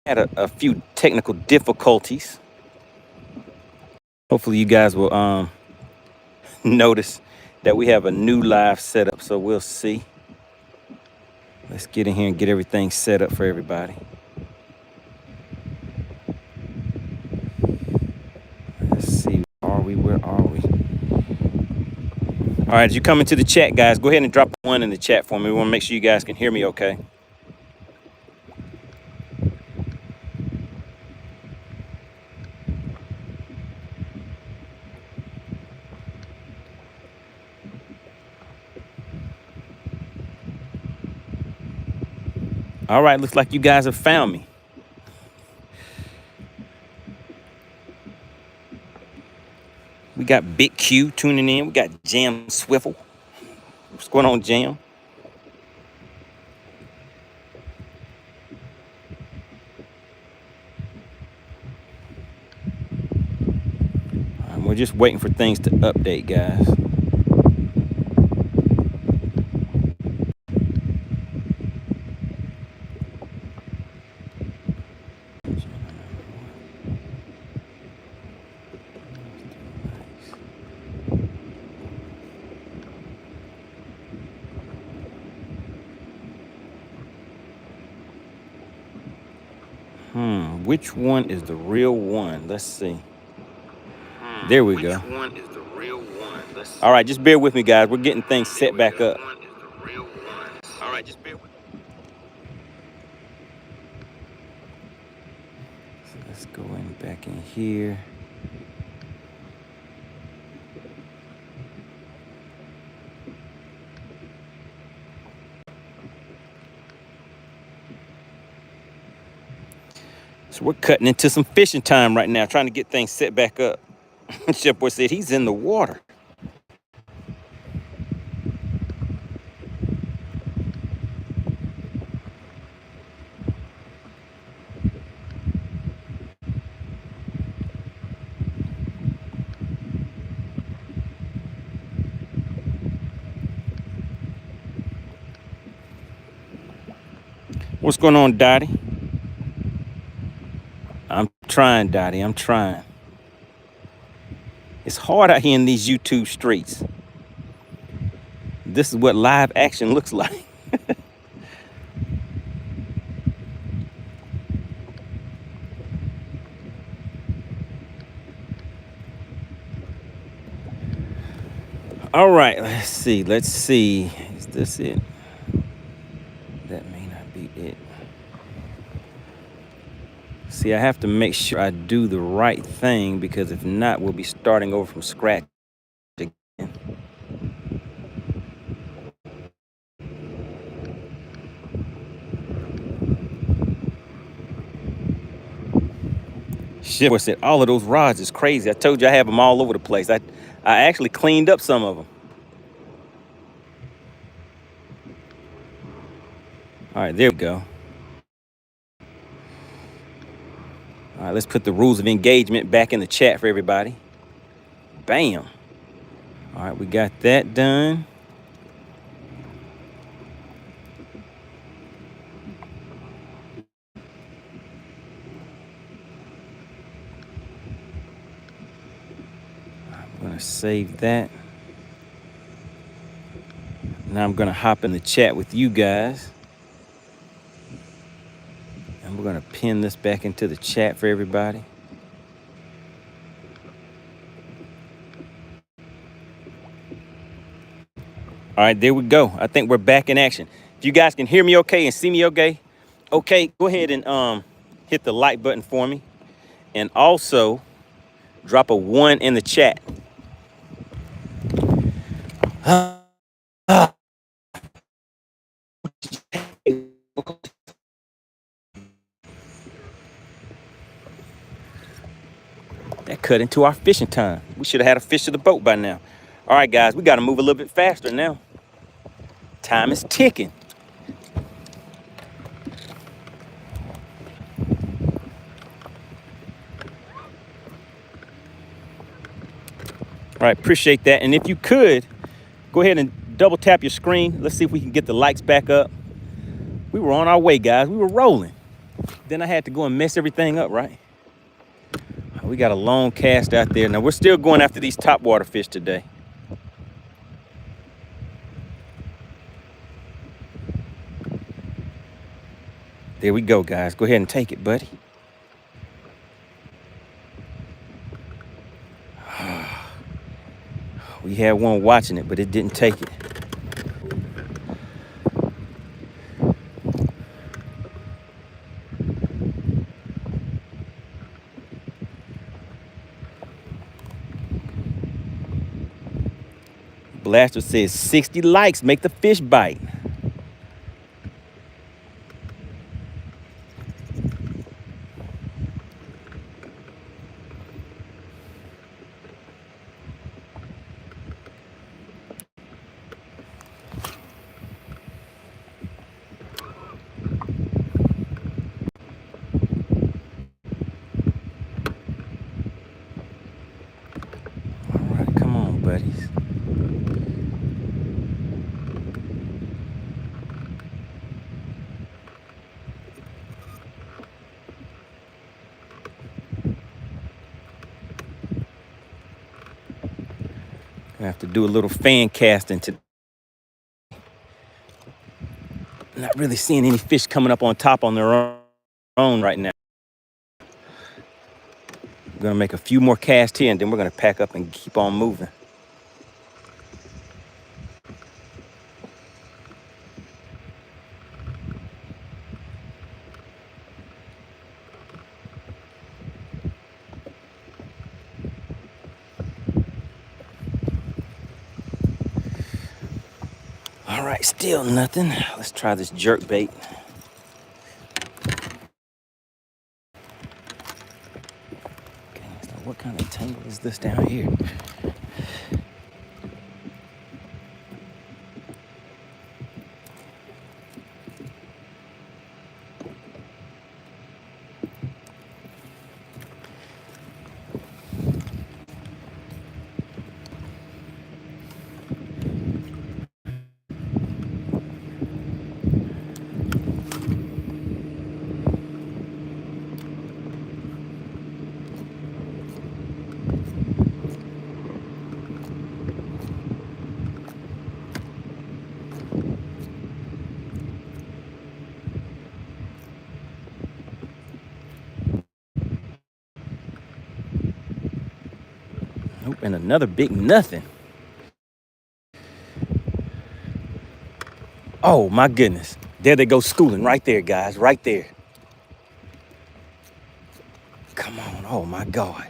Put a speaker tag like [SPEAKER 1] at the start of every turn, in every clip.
[SPEAKER 1] Had a few technical difficulties. Hopefully you guys will notice that we have a new live setup, so we'll see. Let's get in here and get everything set up for everybody. Let's see, where are we? All right, as you come into the chat, guys, go ahead and drop one in the chat for me. We want to make sure you guys can hear me okay. All right, looks like you guys have found me. We got Big Q tuning in. We got Jam Swiffle. What's going on, Jam? We're just waiting for things to update, guys. Which one is the real one? Let's see. There we go. Which one is the real one? Let's see. All right, just bear with me, guys. We're getting things set back up. Which one is the real one? All right, just bear with me. So let's go in back in here. So we're cutting into some fishing time right now, trying to get things set back up. Chef Boy said he's in the water. What's going on, Dottie? I'm trying, Dottie. I'm trying. It's hard out here in these YouTube streets. This is what live action looks like. All right, let's see. Let's see. Is this it? That may not be it. See, I have to make sure I do the right thing, because if not, we'll be starting over from scratch again. Shit, said all of those rods is crazy. I told you I have them all over the place. I actually cleaned up some of them. All right, there we go. All right, let's put the rules of engagement back in the chat for everybody. Bam. All right, we got that done. I'm gonna save that. Now I'm gonna hop in the chat with you guys. And we're gonna pin this back into the chat for everybody. All right, there we go. I think we're back in action. If you guys can hear me okay and see me okay, go ahead and hit the like button for me. And also drop a 1 in the chat. That cut into our fishing time. We should have had a fish to the boat by now. All right, guys, we got to move a little bit faster now. Time is ticking. All right, appreciate that. And if you could, go ahead and double tap your screen. Let's see if we can get the likes back up. We were on our way, guys. We were rolling. Then I had to go and mess everything up, right? We got a long cast out there. Now we're still going after these topwater fish today. There we go, guys. Go ahead and take it, buddy. We had one watching it, but it didn't take it. Blaster says 60 likes make the fish bite. All right, come on, buddies. I have to do a little fan casting today. Not really seeing any fish coming up on top on their own right now. We're gonna make a few more casts here and then we're gonna pack up and keep on moving. All right, still nothing. Let's try this jerk bait. Okay, so what kind of tangle is this down here? Nope, and another big nothing. Oh my goodness. There they go schooling right there, guys, right there. Come on, oh my God.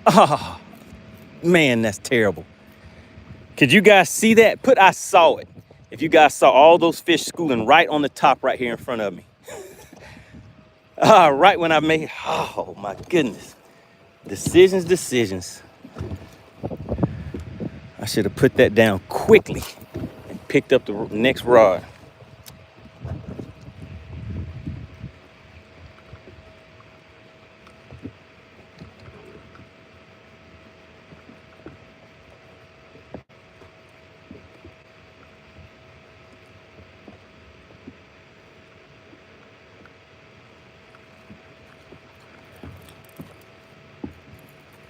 [SPEAKER 1] Oh, man, that's terrible. Could you guys see that? I saw it. If you guys saw all those fish schooling right on the top right here in front of me. Right when I made, oh my goodness. Decisions. I should have put that down quickly and picked up the next rod.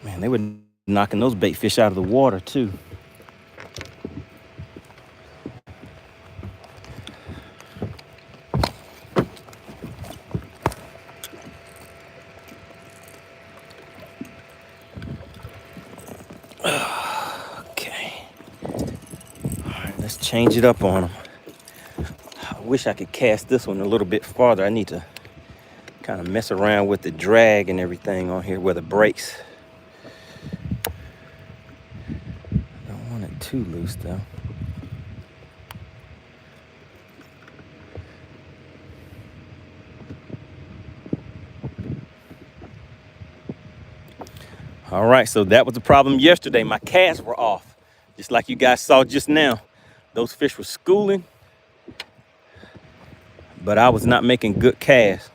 [SPEAKER 1] Man, they were knocking those bait fish out of the water too. Okay. All right, let's change it up on them. I wish I could cast this one a little bit farther. I need to kind of mess around with the drag and everything on here where the brakes. Don't want it too loose though. All right, so that was the problem yesterday. My casts were off, just like you guys saw just now. Those fish were schooling, but I was not making good casts.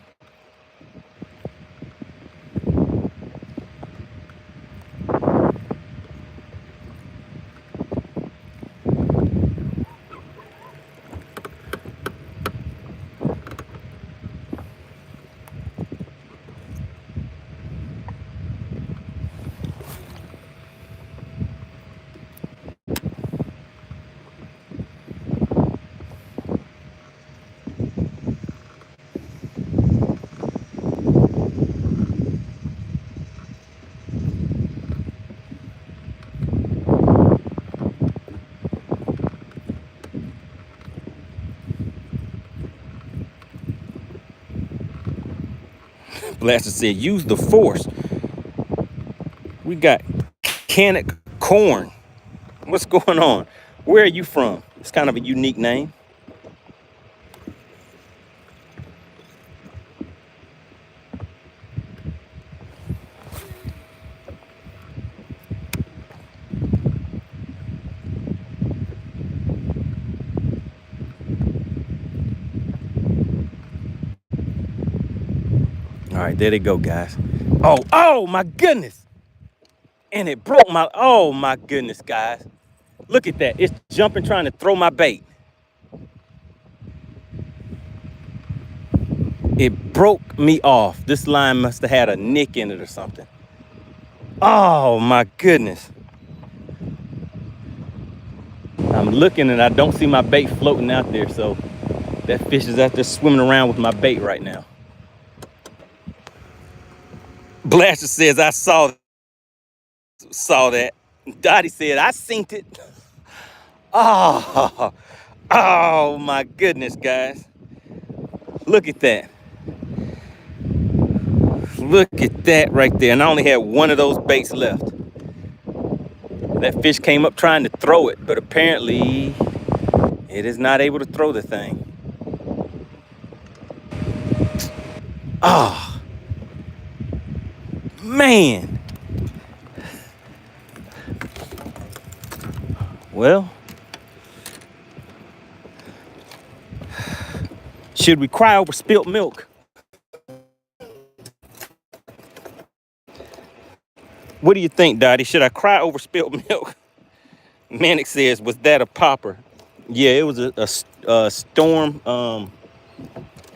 [SPEAKER 1] Blaster said, use the force. We got canic corn. What's going on? Where are you from? It's kind of a unique name. All right, there they go, guys. Oh my goodness. And it broke my, oh my goodness, guys. Look at that. It's jumping, trying to throw my bait. It broke me off. This line must have had a nick in it or something. Oh my goodness. I'm looking and I don't see my bait floating out there. So that fish is out there swimming around with my bait right now. Blaster says, I saw that. Dottie said, I seen it. Oh my goodness, guys. Look at that. Look at that right there. And I only had one of those baits left. That fish came up trying to throw it, but apparently it is not able to throw the thing. Oh, man. Well, should we cry over spilt milk? What do you think, Dottie? Should I cry over spilt milk? Manic says, was that a popper? Yeah, it was a storm.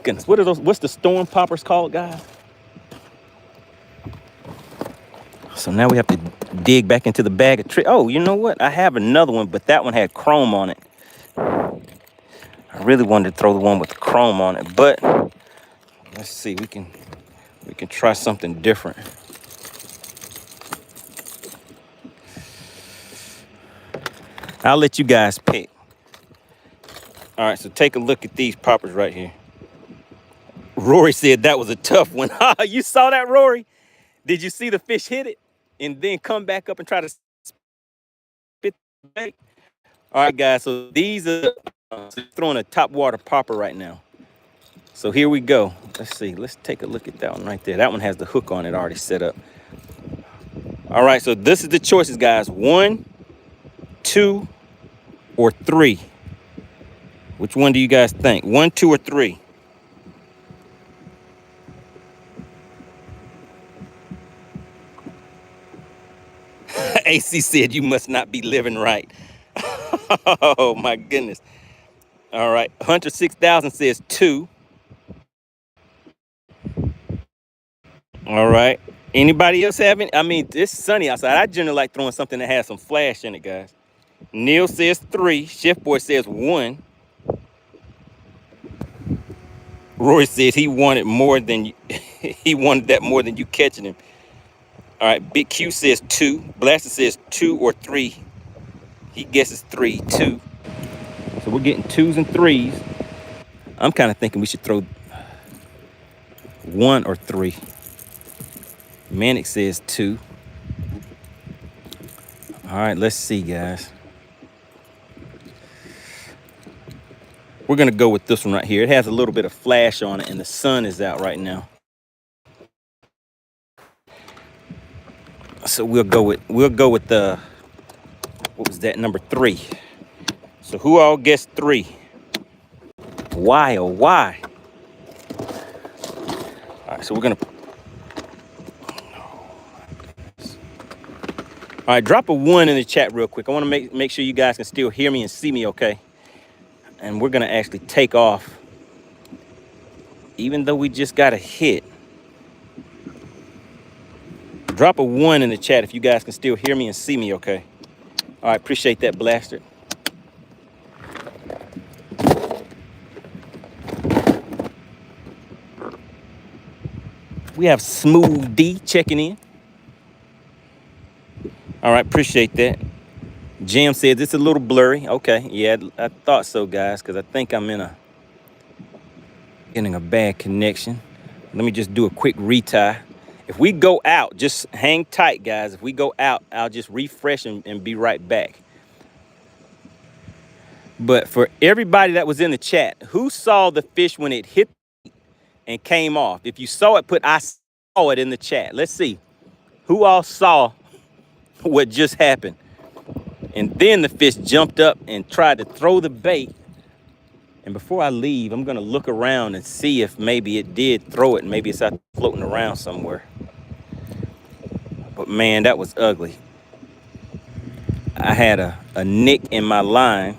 [SPEAKER 1] Goodness, what are those? What's the storm poppers called, guys? So now we have to dig back into the bag of tricks. Oh, you know what? I have another one, but that one had chrome on it. I really wanted to throw the one with the chrome on it, but let's see. We can try something different. I'll let you guys pick. All right, so take a look at these poppers right here. Rory said that was a tough one. You saw that, Rory? Did you see the fish hit it and then come back up and try to spit the bait? All right, guys, so these are throwing a top water popper right now. So here we go. Let's see. Let's take a look at that one right there. That one has the hook on it already set up. All right, so this is the choices, guys. 1, 2, or 3. Which one do you guys think? 1, 2, or 3? AC said you must not be living right. Oh my goodness. All right. Hunter 6000 says 2. All right. Anybody else having? I mean, it's sunny outside. I generally like throwing something that has some flash in it, guys. Neil says 3. Chef Boy says 1. Roy says he wanted more than you, he wanted that more than you catching him. All right. Big Q says 2. Blaster says 2 or 3. He guesses 3, 2. So we're getting 2s and 3s. I'm kind of thinking we should throw 1 or 3. Manic says 2. All right, let's see, guys. We're gonna go with this one right here. It has a little bit of flash on it and the sun is out right now. So we'll go with the, what was that, number 3. So who all guessed 3? Why, oh why? All right, so we're gonna, all right, drop a 1 in the chat real quick. I wanna make sure you guys can still hear me and see me okay. And we're gonna actually take off, even though we just got a hit. Drop a 1 in the chat if you guys can still hear me and see me okay. All right, appreciate that, Blaster. We have Smooth D checking in. All right, appreciate that. Jim says it's a little blurry. Okay, yeah, I thought so, guys, because I think I'm getting a bad connection. Let me just do a quick retie. If we go out, just hang tight, guys. If we go out, I'll just refresh and be right back. But for everybody that was in the chat, who saw the fish when it hit and came off? If you saw it, put I saw it in the chat. Let's see. Who all saw what just happened? And then the fish jumped up and tried to throw the bait. And before I leave, I'm gonna look around and see if maybe it did throw it. Maybe it's out floating around somewhere. But man, that was ugly. I had a nick in my line.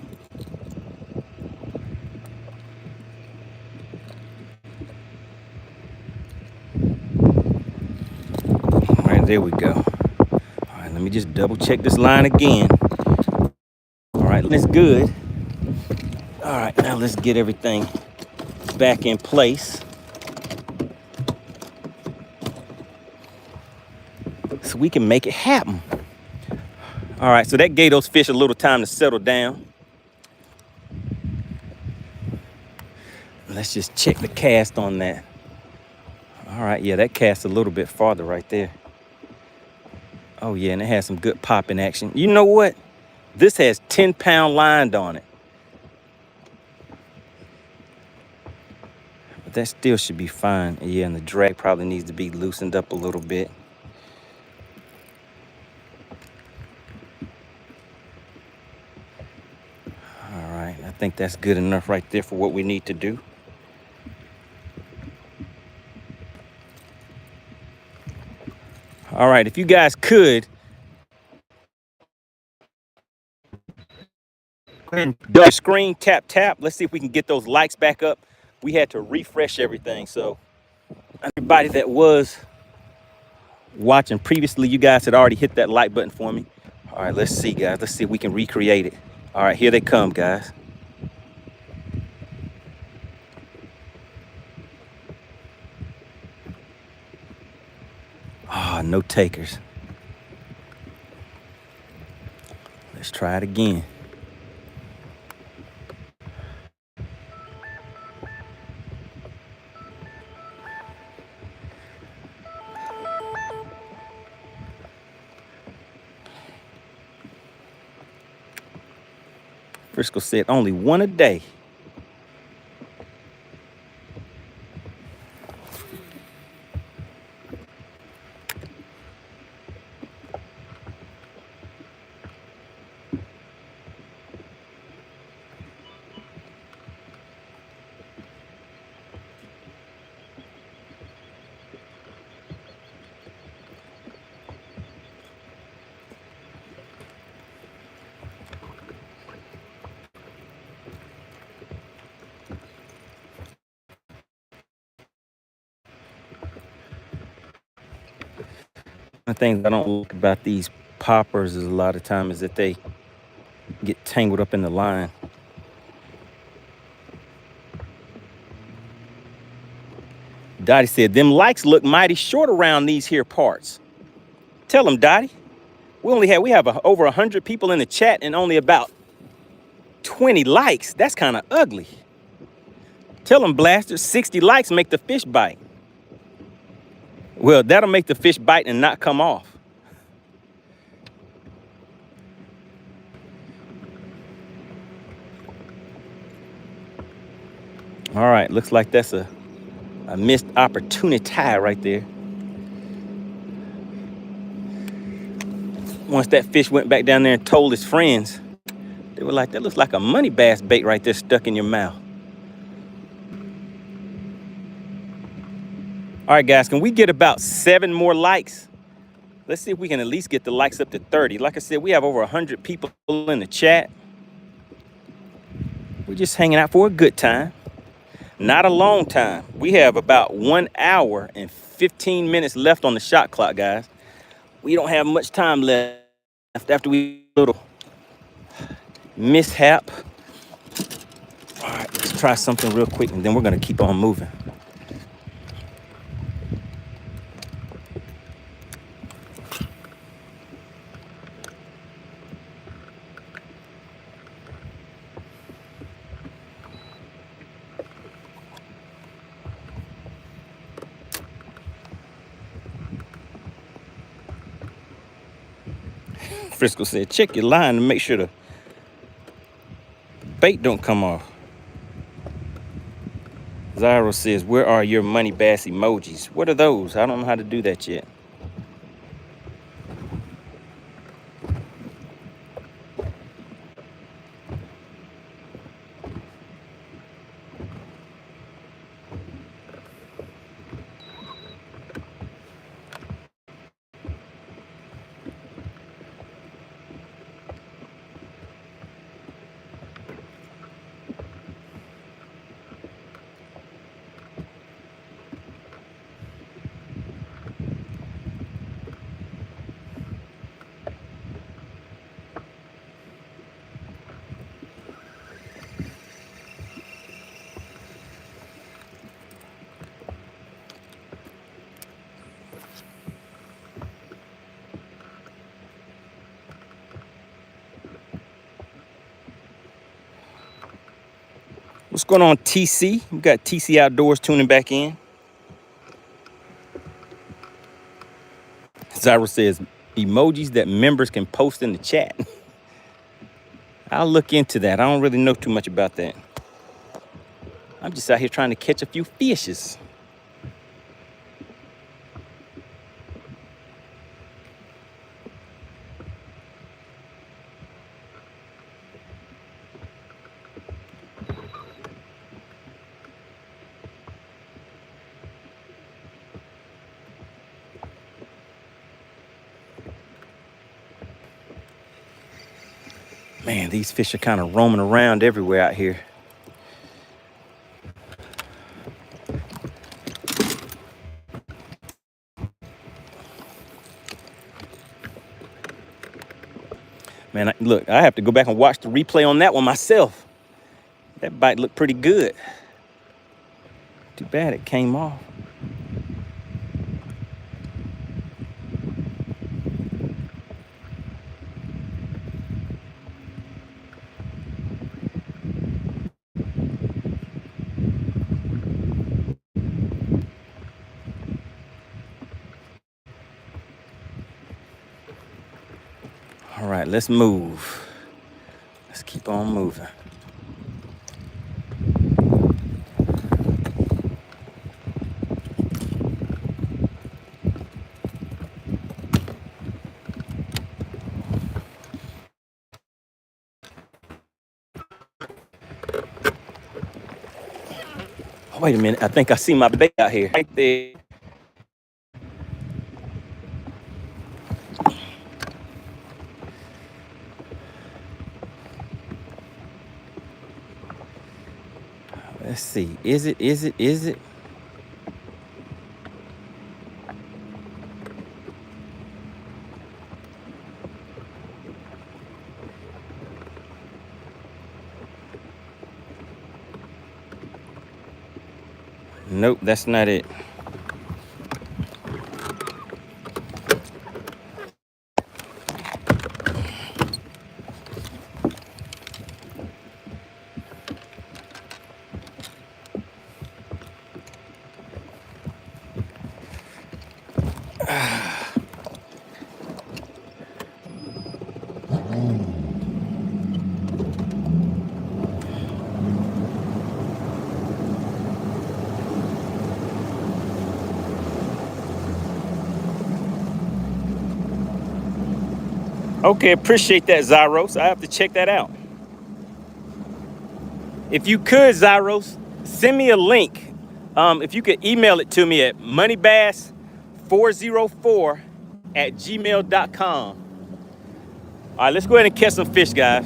[SPEAKER 1] All right, there we go. All right, let me just double check this line again. All right, it's good. All right, now let's get everything back in place so we can make it happen. All right, so that gave those fish a little time to settle down. Let's just check the cast on that. All right, yeah, that cast a little bit farther right there. Oh yeah, and it has some good popping action. You know what? This has 10-pound line on it. But that still should be fine. Yeah, and the drag probably needs to be loosened up a little bit. All right, I think that's good enough right there for what we need to do. All right, if you guys could, go ahead and do the screen, tap, tap. Let's see if we can get those likes back up. We had to refresh everything. So everybody that was watching previously, you guys had already hit that like button for me. All right, let's see, guys. Let's see if we can recreate it. All right, here they come, guys. Oh, no takers. Let's try it again. Frisco said only one a day. One thing I don't like about these poppers is a lot of time is that they get tangled up in the line. Dottie said, them likes look mighty short around these here parts. Tell them, Dottie. We have over 100 people in the chat and only about 20 likes. That's kind of ugly. Tell them, blasters, 60 likes make the fish bite. Well, that'll make the fish bite and not come off. All right, looks like that's a missed opportunity right there. Once that fish went back down there and told his friends, they were like, that looks like a MoneyBass bait right there stuck in your mouth. All right, guys, can we get about 7 more likes? Let's see if we can at least get the likes up to 30. Like I said, we have over 100 people in the chat. We're just hanging out for a good time. Not a long time. We have about 1 hour and 15 minutes left on the shot clock, guys. We don't have much time left after we little mishap. All right, let's try something real quick and then we're gonna keep on moving. Frisco said, check your line to make sure the bait don't come off. Zyro says, where are your MoneyBass emojis? What are those? I don't know how to do that yet. What's going on, TC? We got TC Outdoors tuning back in. Zyro says, emojis that members can post in the chat. I'll look into that. I don't really know too much about that. I'm just out here trying to catch a few fishes. Man, these fish are kind of roaming around everywhere out here. Man, look, I have to go back and watch the replay on that one myself. That bite looked pretty good. Too bad it came off. All right, let's move. Let's keep on moving. Wait a minute, I think I see my bait out here. Right there. Let's see, is it? Nope, that's not it. Okay, appreciate that, Zyros. I have to check that out. If you could, Zyros, send me a link. If you could email it to me at moneybass404@gmail.com. All right, let's go ahead and catch some fish, guys.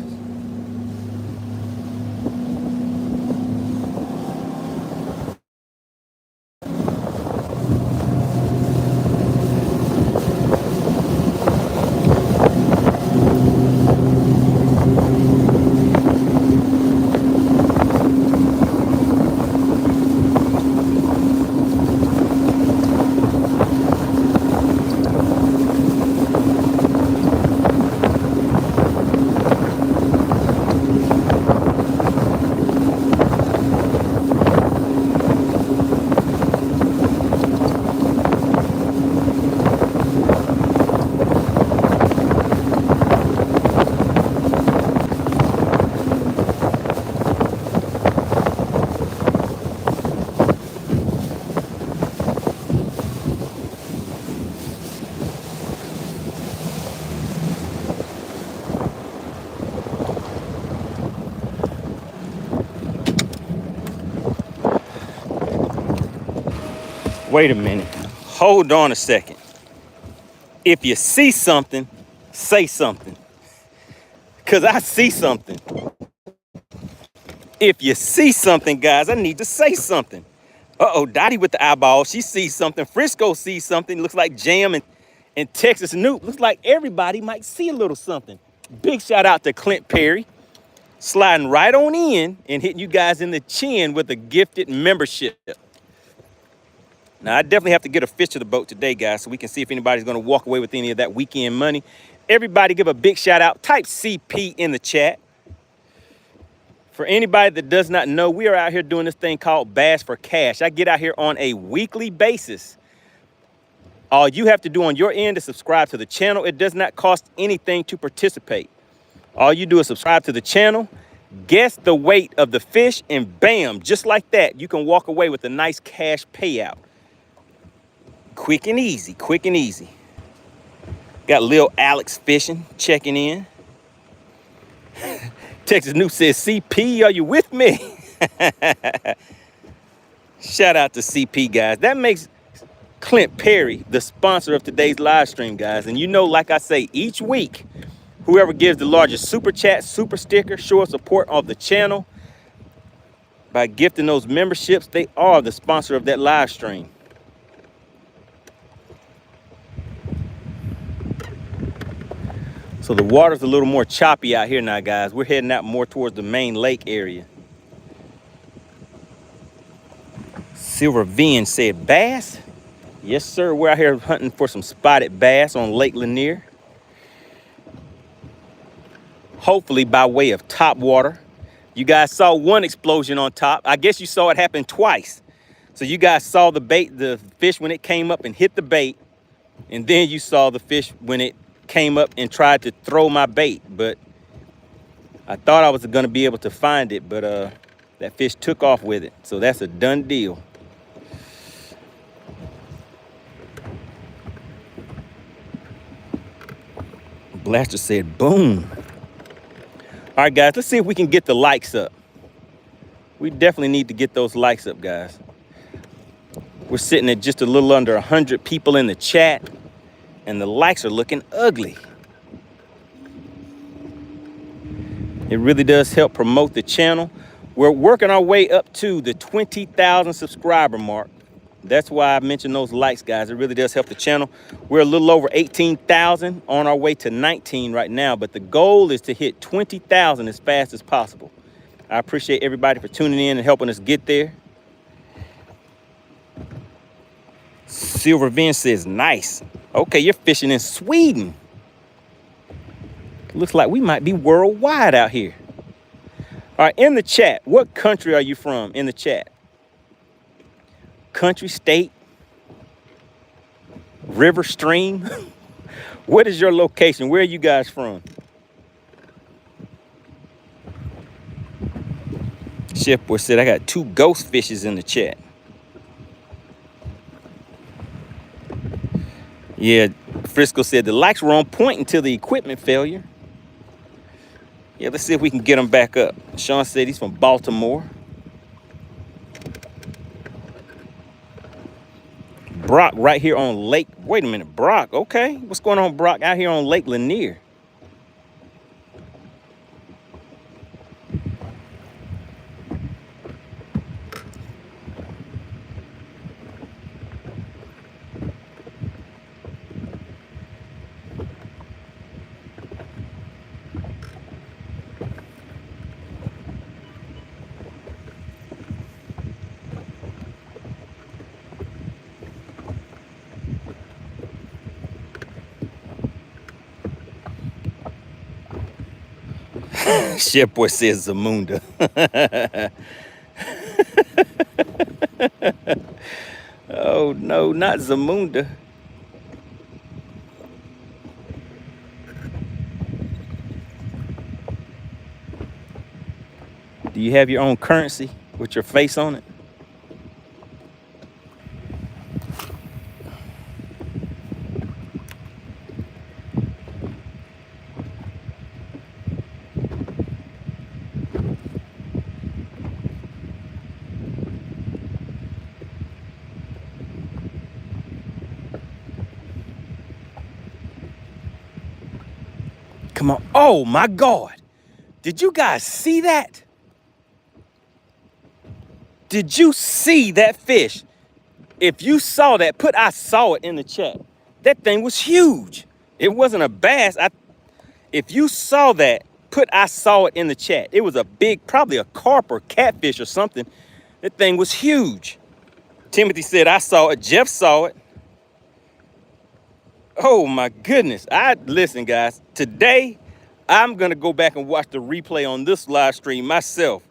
[SPEAKER 1] Wait a minute. Hold on a second. If you see something, say something. Because I see something. If you see something, guys, I need to say something. Uh-oh, Dottie with the eyeball. She sees something. Frisco sees something. Looks like Jam and Texas Noop. Looks like everybody might see a little something. Big shout out to Clint Perry. Sliding right on in and hitting you guys in the chin with a gifted membership. Now, I definitely have to get a fish to the boat today, guys, so we can see if anybody's going to walk away with any of that weekend money. Everybody give a big shout out. Type CP in the chat. For anybody that does not know, we are out here doing this thing called Bass for Cash. I get out here on a weekly basis. All you have to do on your end is subscribe to the channel. It does not cost anything to participate. All you do is subscribe to the channel, guess the weight of the fish, and bam, just like that, you can walk away with a nice cash payout. Quick and easy, quick and easy. Got Lil Alex fishing, checking in. Texas Noob says, CP, are you with me? Shout out to CP, guys. That makes Clint Perry the sponsor of today's live stream, guys. And you know, like I say, each week, whoever gives the largest super chat, super sticker, show of support of the channel by gifting those memberships, they are the sponsor of that live stream. So the water's a little more choppy out here now, guys. We're heading out more towards the main lake area. Silver Vin said, bass? Yes, sir. We're out here hunting for some spotted bass on Lake Lanier. Hopefully by way of top water. You guys saw one explosion on top. I guess you saw it happen twice. So you guys saw the fish when it came up and hit the bait. And then you saw the fish when it came up and tried to throw my bait. But I thought I was going to be able to find it, but that fish took off with it. So that's a done deal. Blaster said, boom. All right, guys, let's see if we can get the likes up. We definitely need to get those likes up, guys. We're sitting at just a little under 100 people in the chat, and the likes are looking ugly. It really does help promote the channel. We're working our way up to the 20,000 subscriber mark. That's why I mentioned those likes, guys. It really does help the channel. We're a little over 18,000, on our way to 19 right now, but the goal is to hit 20,000 as fast as possible. I appreciate everybody for tuning in and helping us get there. Silver Vin says, nice. Okay, you're fishing in Sweden. Looks like we might be worldwide out here. All right, in the chat, what country are you from in the chat? Country, state, river, stream? What is your location? Where are you guys from? Chef Boy said, I got 2 ghost fishes in the chat. Yeah, Frisco said the likes were on point until the equipment failure. Yeah, let's see if we can get them back up. Sean said he's from Baltimore. Brock right here on Lake. Wait a minute, Brock. Okay, what's going on, Brock? Out here on Lake Lanier. Chef Boy says Zamunda. Oh no, not Zamunda. Do you have your own currency with your face on it? Come on. Oh, my God. Did you guys see that? Did you see that fish? If you saw that, put I saw it in the chat. That thing was huge. It wasn't a bass. If you saw that, put I saw it in the chat. It was a big, probably a carp or catfish or something. That thing was huge. Timothy said, I saw it. Jeff saw it. Oh my goodness. Listen, guys, today I'm gonna go back and watch the replay on this live stream myself.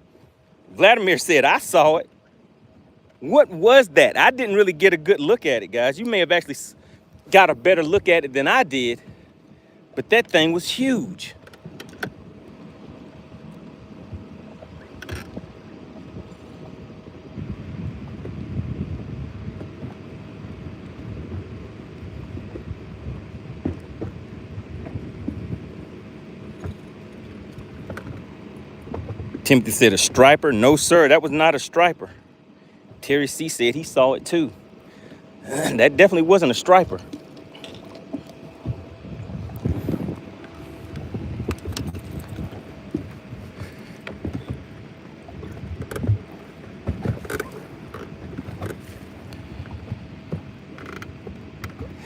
[SPEAKER 1] Vladimir said, I saw it. What was that? I didn't really get a good look at it, guys. You may have actually got a better look at it than I did, but that thing was huge. Timothy said a striper. No, sir, that was not a striper. Terry C said he saw it too. That definitely wasn't a striper.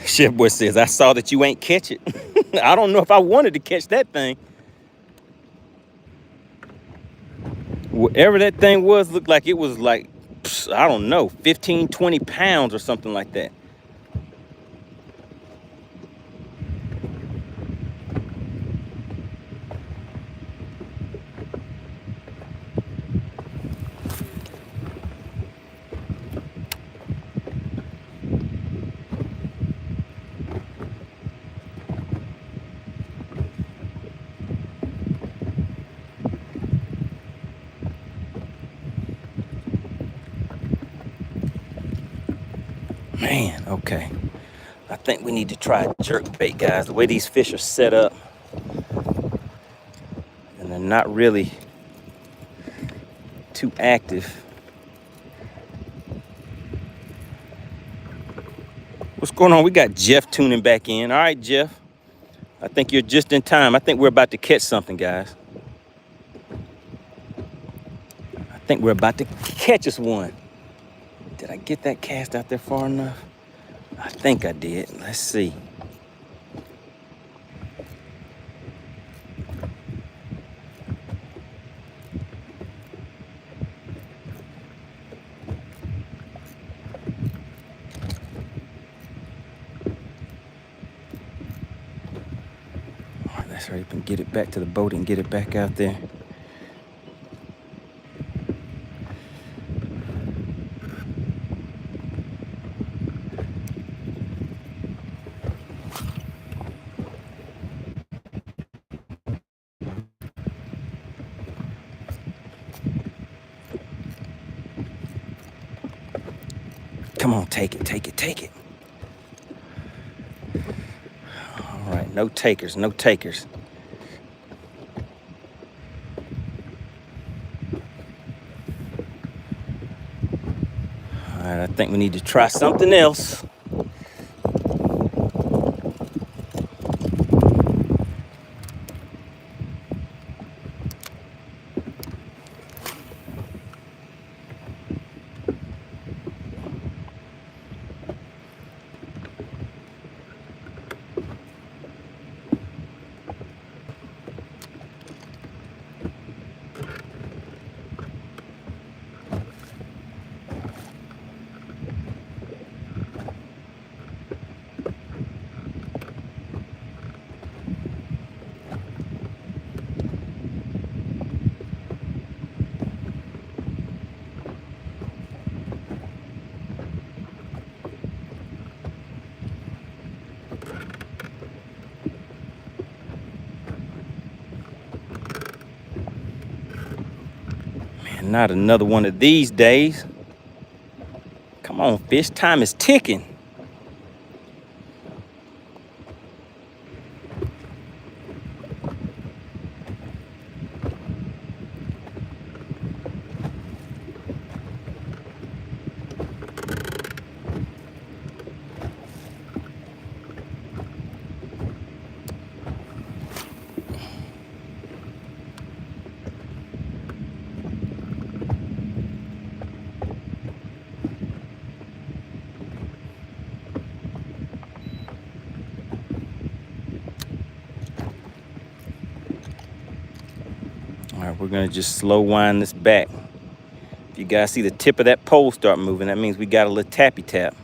[SPEAKER 1] Chef Boy says, I saw that you ain't catch it. I don't know if I wanted to catch that thing. Whatever that thing was, looked like it was like, I don't know, 15, 20 pounds or something like that. Man, okay. I think we need to try jerk bait, guys. The way these fish are set up, and they're not really too active. What's going on? We got Jeff tuning back in. All right, Jeff. I think you're just in time. I think we're about to catch something, guys. I think we're about to catch us one. Did I get that cast out there far enough? I think I did. Let's see. All right, let's hurry up and get it back to the boat and get it back out there. Come on, take it, take it, take it. All right, no takers, no takers. All right, I think we need to try something else. Not another one of these days. Come on, fish. Time is ticking. we're gonna just slow wind this back. If you guys see the tip of that pole start moving, that means we got a little tappy tap.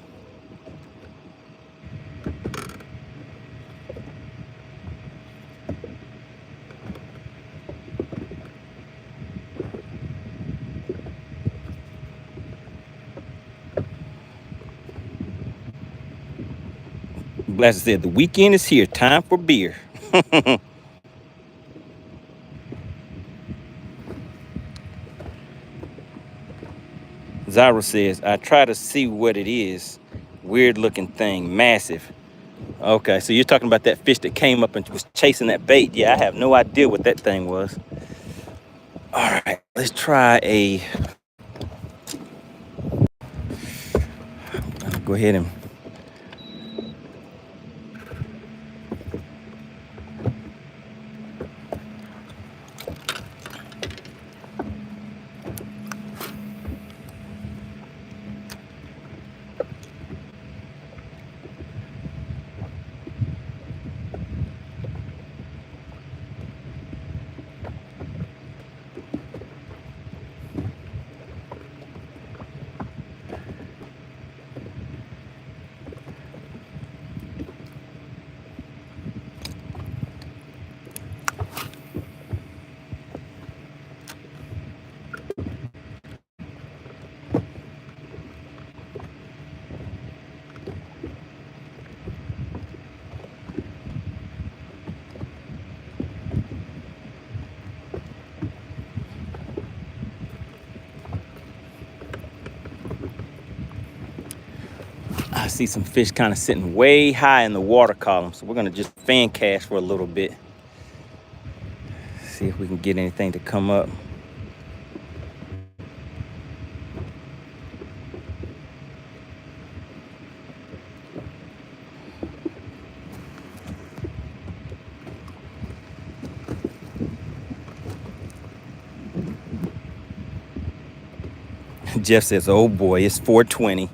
[SPEAKER 1] As I said, the weekend is here. Time for beer. Zyra says, I try to see what it is. Weird looking thing, massive. Okay, so you're talking about that fish that came up and was chasing that bait. Yeah, I have no idea what that thing was. All right, let's try a... Go ahead and... I see some fish kind of sitting way high in the water column, so we're gonna just fan cast for a little bit. See if we can get anything to come up. Jeff says, oh boy, it's 420.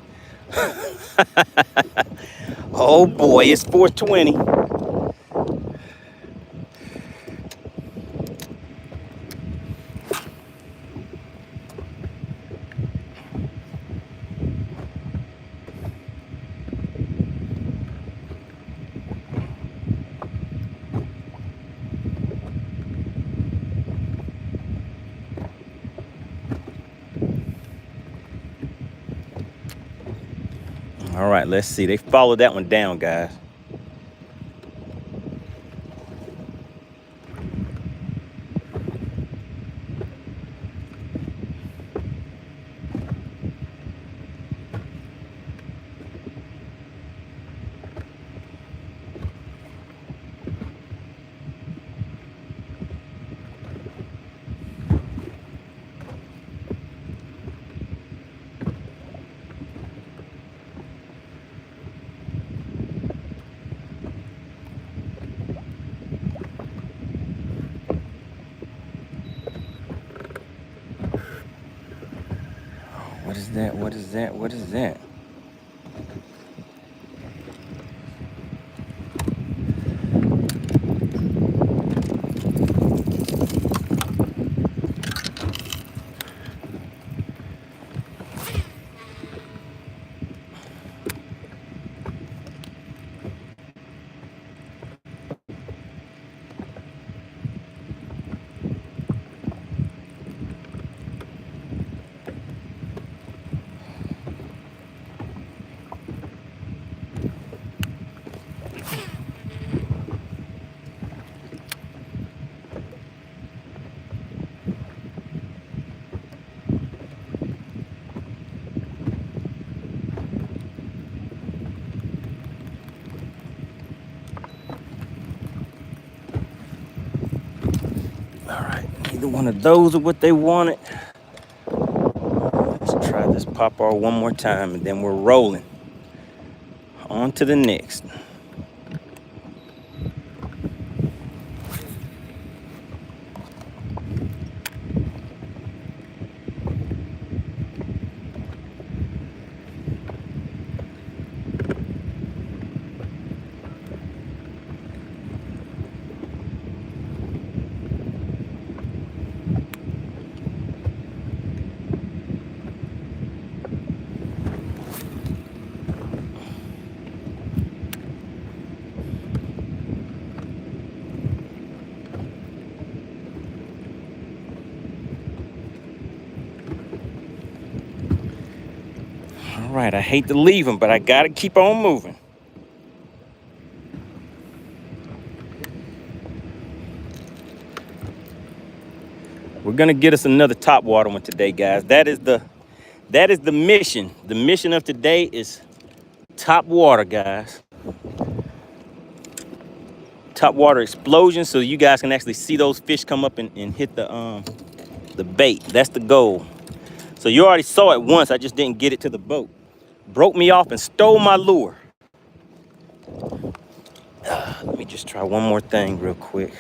[SPEAKER 1] Oh boy, it's 420. All right, let's see. They followed that one down, guys. What is that? What is that? What is that? Either one of those are what they wanted. Let's try this popper one more time and then we're rolling. On to the next. All right, I hate to leave them, but I gotta keep on moving. We're gonna get us another top water one today, guys. That is the mission. The mission of today is top water, guys. Top water explosion, so you guys can actually see those fish come up and hit the bait. That's the goal. So you already saw it once. I just didn't get it to the boat. Broke me off and stole my lure. Let me just try one more thing real quick.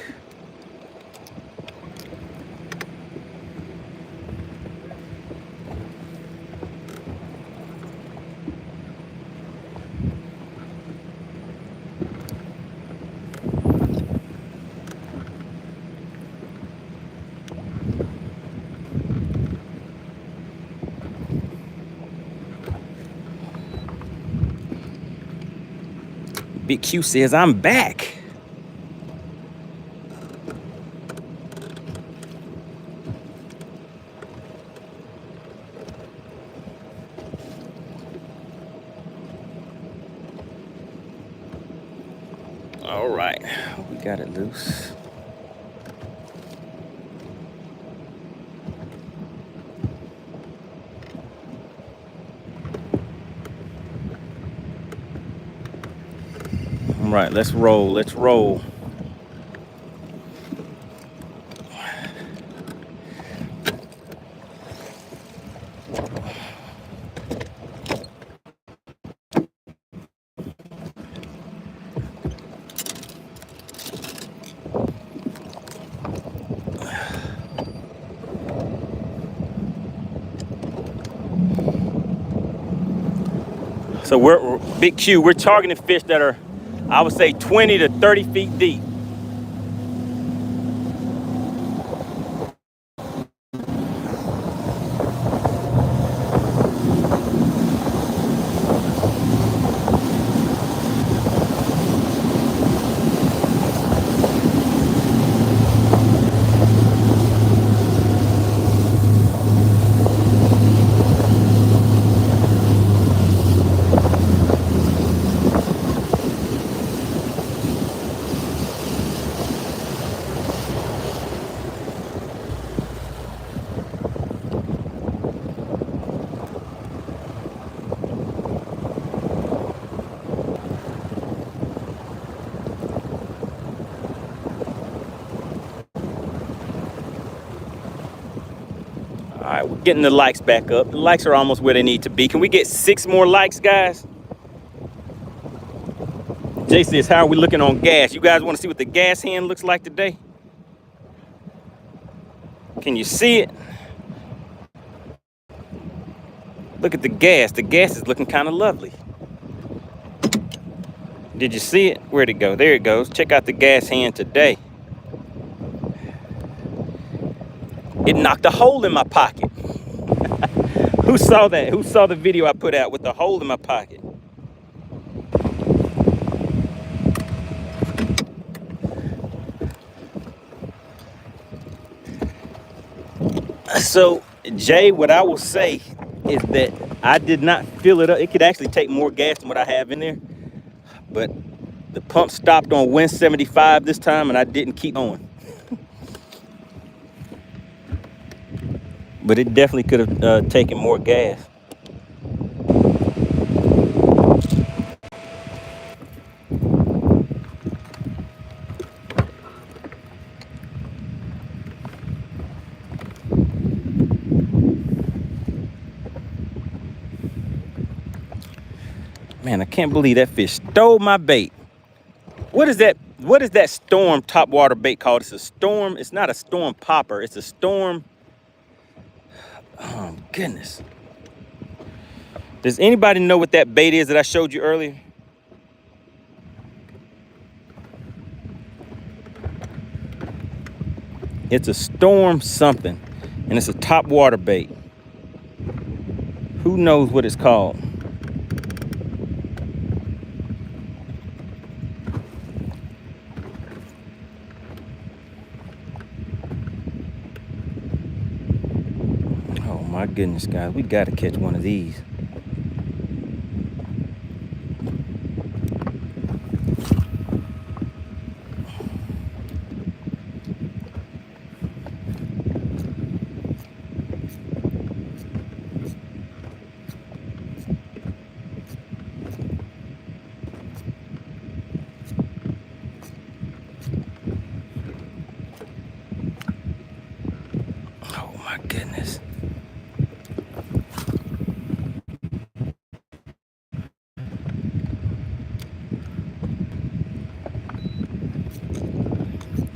[SPEAKER 1] Big Q says I'm back. All right, we got it loose. All right, let's roll. Let's roll. So we're Big Q. We're targeting fish that are, I would say, 20 to 30 feet deep. All right, we're getting the likes back up. The likes are almost where they need to be. Can we get 6 more likes, guys? Jay says, how are we looking on gas? You guys want to see what the gas hand looks like today? Can you see it? Look at the gas. The gas is looking kind of lovely. Did you see it? Where'd it go? There it goes. Check out the gas hand today. It knocked a hole in my pocket. Who saw that? Who saw the video I put out with the hole in my pocket? So, Jay, what I will say is that I did not fill it up. It could actually take more gas than what I have in there. But the pump stopped on 175 this time, and I didn't keep on. But it definitely could have taken more gas. Man, I can't believe that fish stole my bait. What is that? What is that storm top water bait called? It's a storm. It's not a storm popper. It's a storm. Oh, goodness. Does anybody know what that bait is that I showed you earlier? It's a storm something, and it's a top water bait. Who knows what it's called? Oh my goodness, guys, we gotta catch one of these.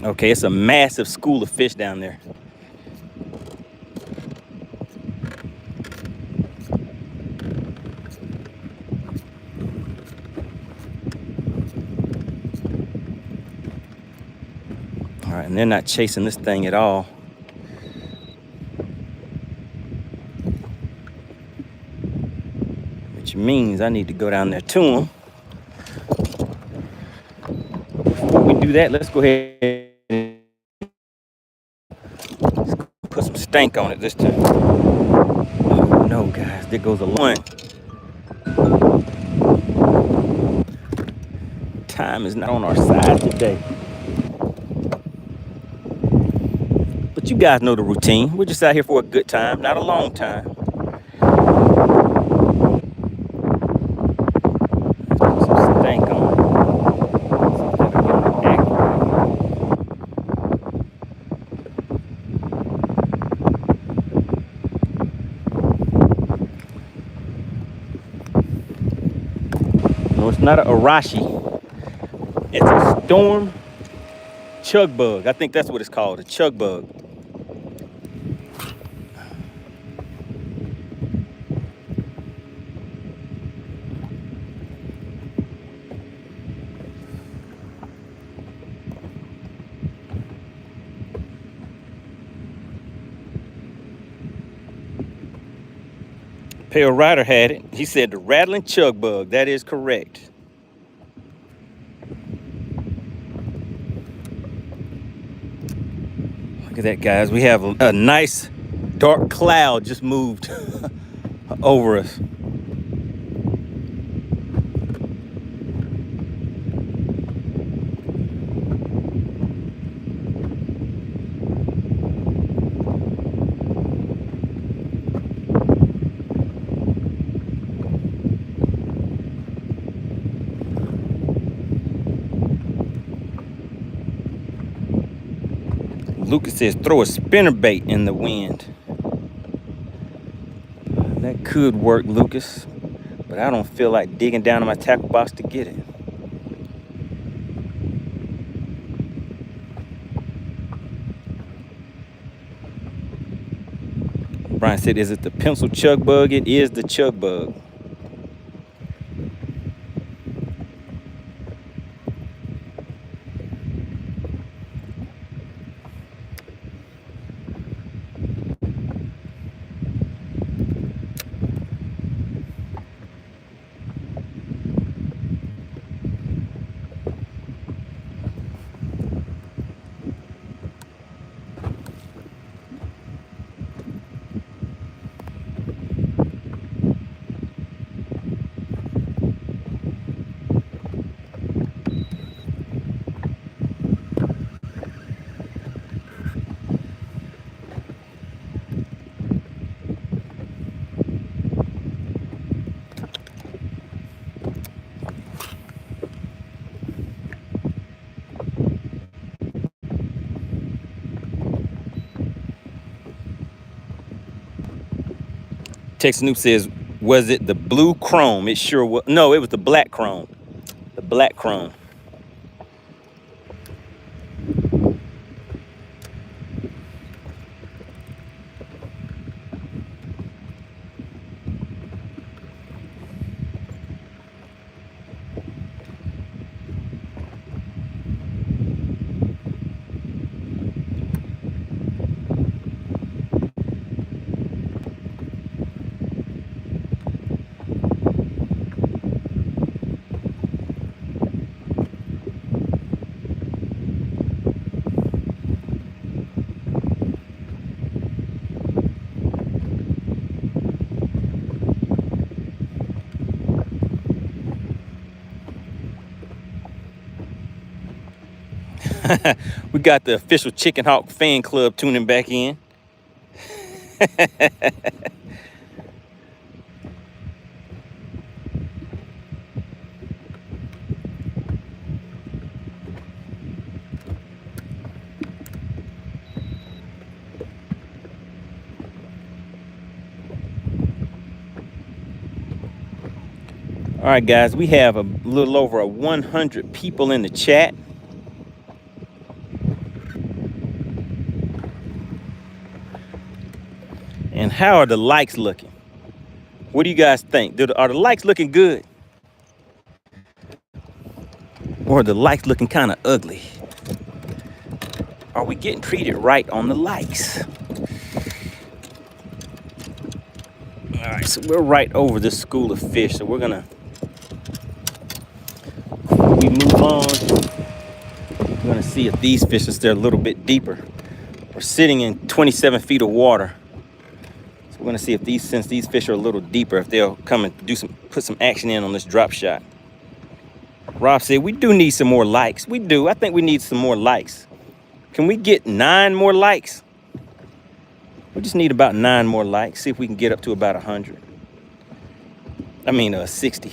[SPEAKER 1] Okay, it's a massive school of fish down there. All right, and they're not chasing this thing at all. Which means I need to go down there to them. But before we do that, let's go ahead and put some stank on it this time. Oh no, guys, there goes a one. Time is not on our side today. But you guys know the routine. We're just out here for a good time, not a long time. Put some stank on it. No, it's not an arashi. It's a storm chug bug. I think that's what it's called, a chug bug. Pale Rider had it. He said the rattling chug bug. That is correct. Look at that, guys. We have a nice dark cloud just moved over us. Lucas says throw a spinnerbait in the wind. That could work, Lucas, but I don't feel like digging down in my tackle box to get it. Brian said, is it the pencil chug bug? It is the chug bug. Tex Snoop says, was it the blue chrome? It sure was. No, it was the black chrome. The black chrome. We got the official Chicken Hawk fan club tuning back in. All right, guys, we have a little over 100 people in the chat. How are the likes looking? What do you guys think? Are the likes looking good? Or are the likes looking kind of ugly? Are we getting treated right on the likes? All right, so we're right over this school of fish. So we're gonna, we move on. We're gonna see if these fish are still a little bit deeper. We're sitting in 27 feet of water. So we're gonna see if since these fish are a little deeper, if they'll come and put some action in on this drop shot. Rob said, we do need some more likes. We do, I think we need some more likes. Can we get 9 more likes? We just need about 9 more likes. See if we can get up to about 100. I mean, 60.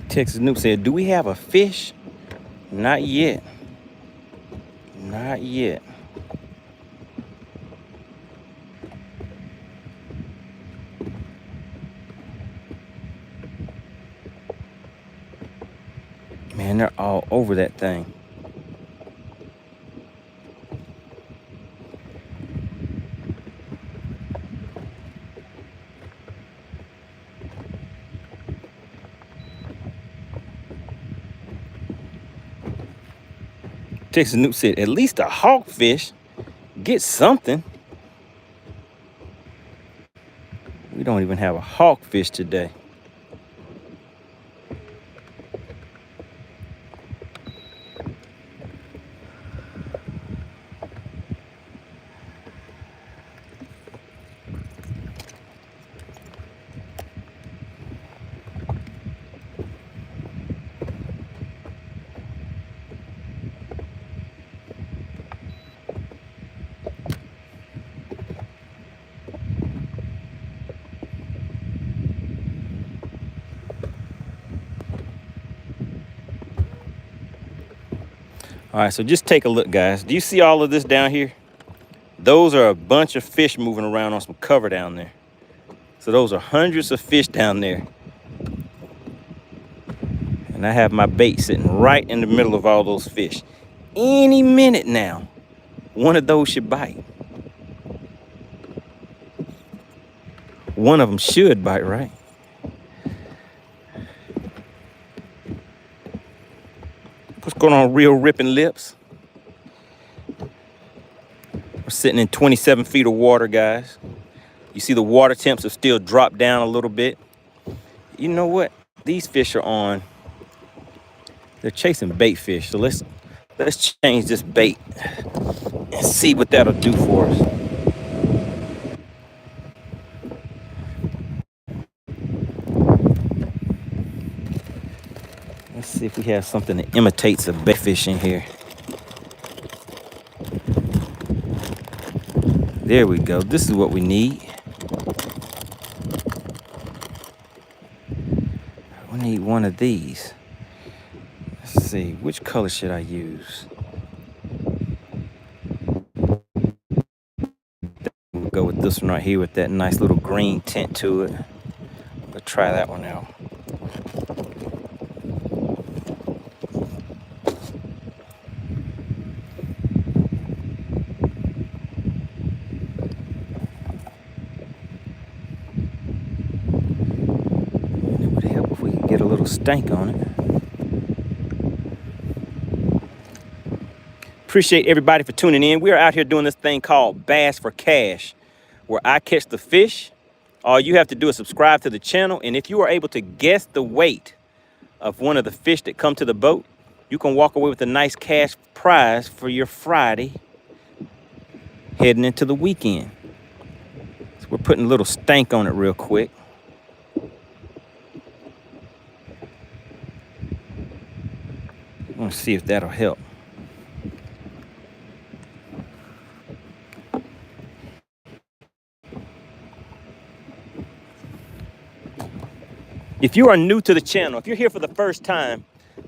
[SPEAKER 1] Texas Noob said, do we have a fish? Not yet. Not yet. Man, they're all over that thing. Texas Noob said, at least a hawkfish. Get something. We don't even have a hawkfish today. All right, so just take a look, guys. Do you see all of this down here? Those are a bunch of fish moving around on some cover down there. So those are hundreds of fish down there. And I have my bait sitting right in the middle of all those fish. Any minute now, one of those should bite. One of them should bite, right? What's going on, Real Ripping Lips? We're sitting in 27 feet of water, guys. You see the water temps have still dropped down a little bit. You know what? These fish are on. They're chasing bait fish. So let's change this bait and see what that'll do for us. Let's see if we have something that imitates a bait fish in here. There we go. This is what we need. We need one of these. Let's see, which color should I use? We'll go with this one right here with that nice little green tint to it. We'll try that one out. Get a little stank on it. Appreciate everybody for tuning in. We are out here doing this thing called Bass for Cash, where I catch the fish. All you have to do is subscribe to the channel, and if you are able to guess the weight of one of the fish that come to the boat, you can walk away with a nice cash prize for your Friday heading into the weekend. So we're putting a little stank on it real quick. want to see if that'll help. If you are new to the channel, if you're here for the first time,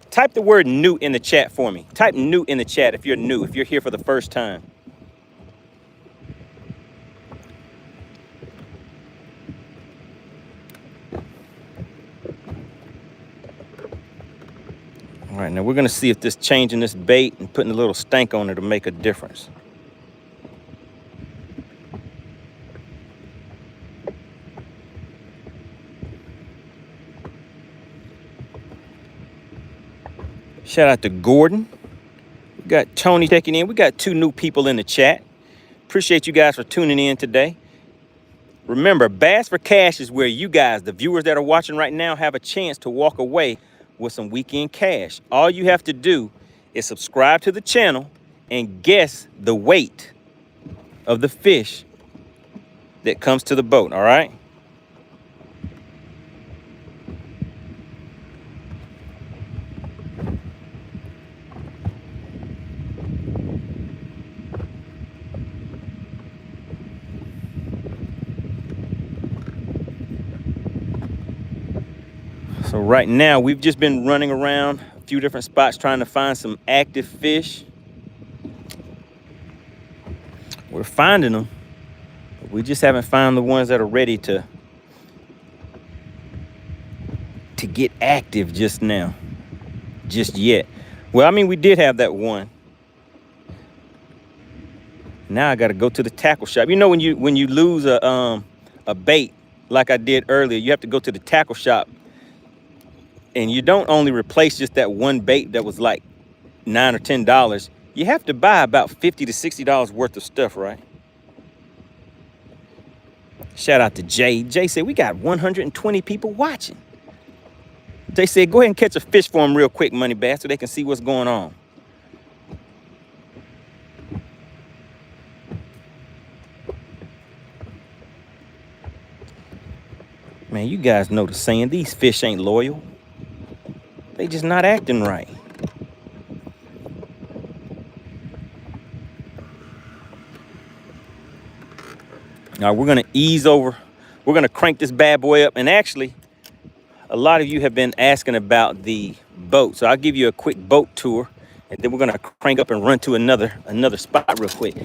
[SPEAKER 1] type the word new in the chat for me. Type new in the chat if you're new, if you're here for the first time. All right, now we're gonna see if this changing this bait and putting a little stank on it will make a difference. Shout out to Gordon. We got Tony checking in. We got 2 new people in the chat. Appreciate you guys for tuning in today. Remember, Bass for Cash is where you guys, the viewers that are watching right now, have a chance to walk away with some weekend cash. All you have to do is subscribe to the channel and guess the weight of the fish that comes to the boat, all right? So right now, we've just been running around a few different spots trying to find some active fish. We're finding them. We just haven't found the ones that are ready to get active just now, just yet. Well, I mean, we did have that one. Now I got to go to the tackle shop. You know, when you lose a bait like I did earlier, you have to go to the tackle shop. And you don't only replace just that one bait that was like $9 or $10. You have to buy about $50 to $60 worth of stuff, right? Shout out to Jay. Jay said, we got 120 people watching. Jay said, go ahead and catch a fish for them real quick, MoneyBass, so they can see what's going on. Man, you guys know the saying, these fish ain't loyal. They just not acting right. Now we're gonna ease over. We're gonna crank this bad boy up. And actually, a lot of you have been asking about the boat. So I'll give you a quick boat tour, and then we're gonna crank up and run to another spot real quick.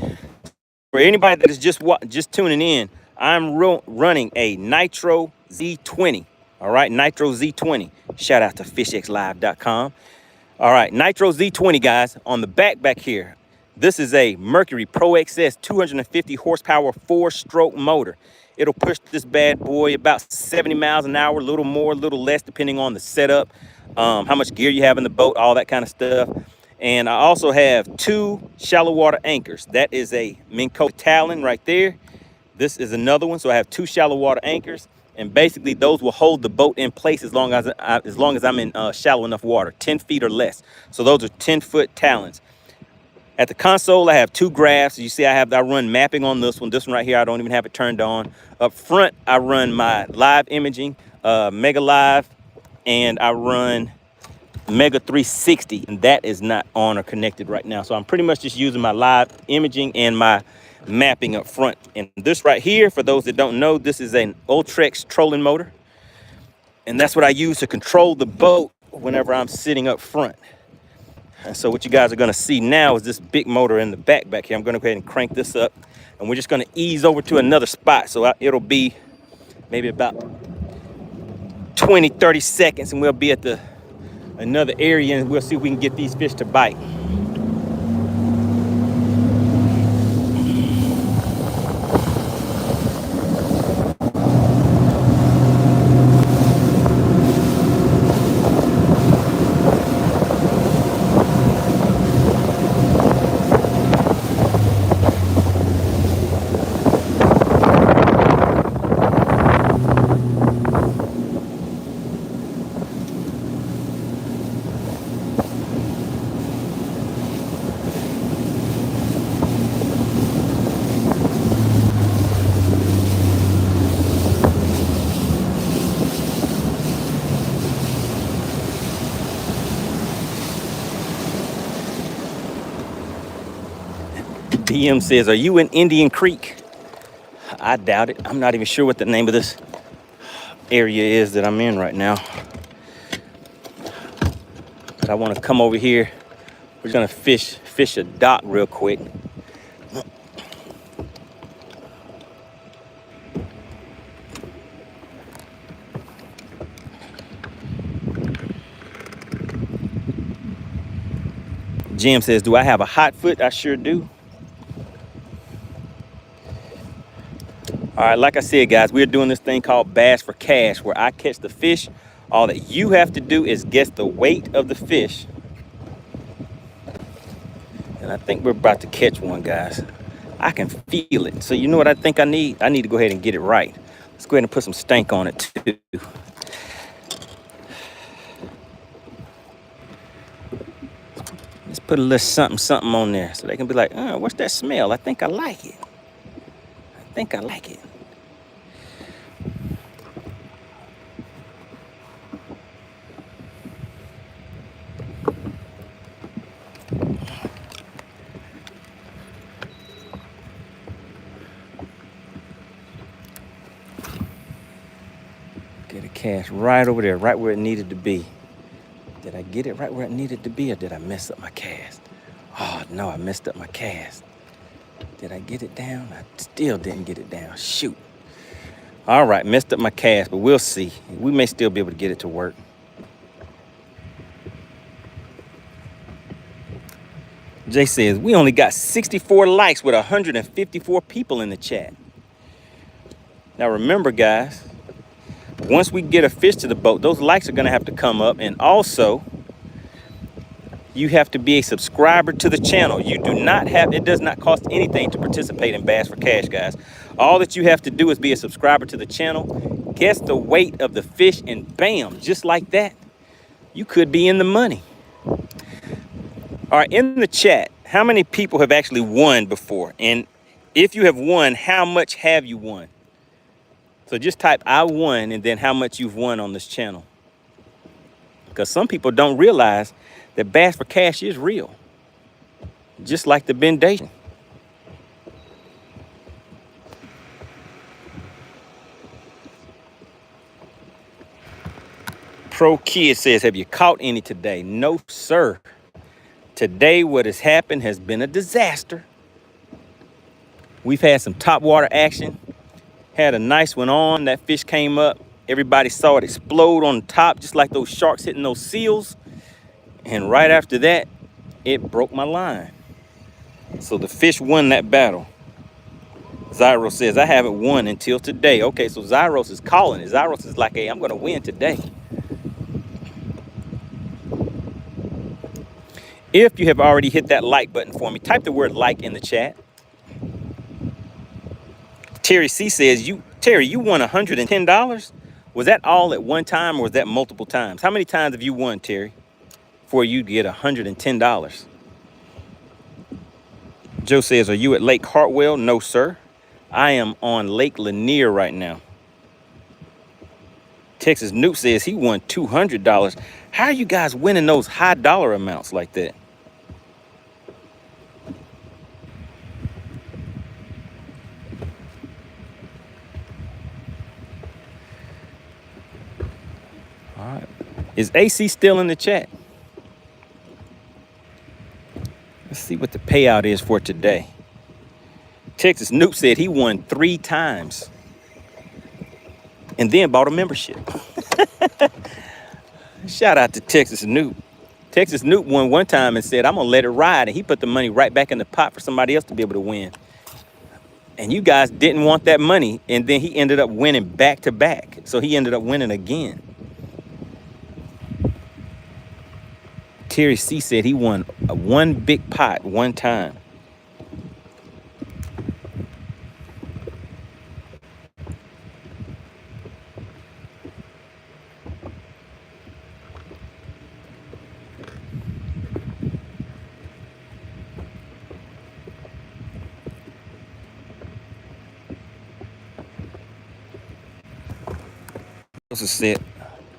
[SPEAKER 1] For anybody that is just tuning in, I'm running a Nitro Z20. All right, Nitro Z20. Shout out to FishXLive.com. All right, Nitro Z20, guys. On the back here, this is a Mercury Pro XS 250 horsepower 4-stroke motor. It'll push this bad boy about 70 miles an hour, a little more, a little less, depending on the setup, how much gear you have in the boat, all that kind of stuff. And I also have 2 shallow water anchors. That is a Minn Kota Talon right there. This is another one. So I have 2 shallow water anchors. And basically, those will hold the boat in place as long as I'm in shallow enough water, 10 feet or less. So those are 10-foot talons. At the console, I have 2 graphs. You see, I run mapping on this one. This one right here, I don't even have it turned on. Up front, I run my live imaging, Mega Live, and I run Mega 360, and that is not on or connected right now. So I'm pretty much just using my live imaging and my mapping up front. And this right here, for those that don't know, this is an Ultrex trolling motor, and that's what I use to control the boat whenever I'm sitting up front. And so what you guys are going to see now is this big motor in the back here. I'm going to go ahead and crank this up, and we're just going to ease over to another spot. So it'll be maybe about 20-30 seconds, and we'll be at another area, and we'll see if we can get these fish to bite. BM says, are you in Indian Creek? I doubt it. I'm not even sure what the name of this area is that I'm in right now. But I want to come over here. We're gonna fish a dock real quick. Jim says, do I have a hot foot? I sure do. All right, like I said, guys, we're doing this thing called Bass for Cash, where I catch the fish. All that you have to do is guess the weight of the fish. And I think we're about to catch one, guys. I can feel it. So you know what I think I need? I need to go ahead and get it right. Let's go ahead and put some stank on it too. Let's put a little something on there so they can be like, what's that smell? I think I like it. I think I like it. Get a cast right over there, right where it needed to be. Did I get it right where it needed to be, or did I mess up my cast? Oh, no, I messed up my cast. Did I get it down? I still didn't get it down. Shoot. All right, messed up my cast, but we'll see. We may still be able to get it to work. Jay says, we only got 64 likes with 154 people in the chat. Now remember, guys, once we get a fish to the boat, those likes are gonna have to come up, and also you have to be a subscriber to the channel. You do not have, it does not cost anything to participate in Bass for Cash, guys. All that you have to do is be a subscriber to the channel, guess the weight of the fish, and bam, just like that, you could be in the money. All right, in the chat, how many people have actually won before? And if you have won, how much have you won? So just type I won and then how much you've won on this channel. Because some people don't realize that Bass for Cash is real. Just like the Bendation. Pro Kid says, have you caught any today? No, sir. Today, what has happened has been a disaster. We've had some top water action. Had a nice one on. That fish came up. Everybody saw it explode on the top, just like those sharks hitting those seals. And right after that, it broke my line. So the fish won that battle. Zyros says, I haven't won until today. Okay, so Zyros is calling it. Zyros is like, hey, I'm going to win today. If you have already hit that like button for me, type the word like in the chat. Terry C says, Terry, you won $110? Was that all at one time or was that multiple times? How many times have you won, Terry, before you get $110? Joe says, are you at Lake Hartwell? No, sir. I am on Lake Lanier right now. Texas Newt says he won $200. How are you guys winning those high dollar amounts like that? All right. Is AC still in the chat? Let's see what the payout is for today. Texas Newt said he won 3 times and then bought a membership. Shout out to Texas Newt. Texas Newt won one time and said, I'm going to let it ride. And he put the money right back in the pot for somebody else to be able to win. And you guys didn't want that money. And then he ended up winning back to back. So he ended up winning again. Terry C said he won one big pot one time.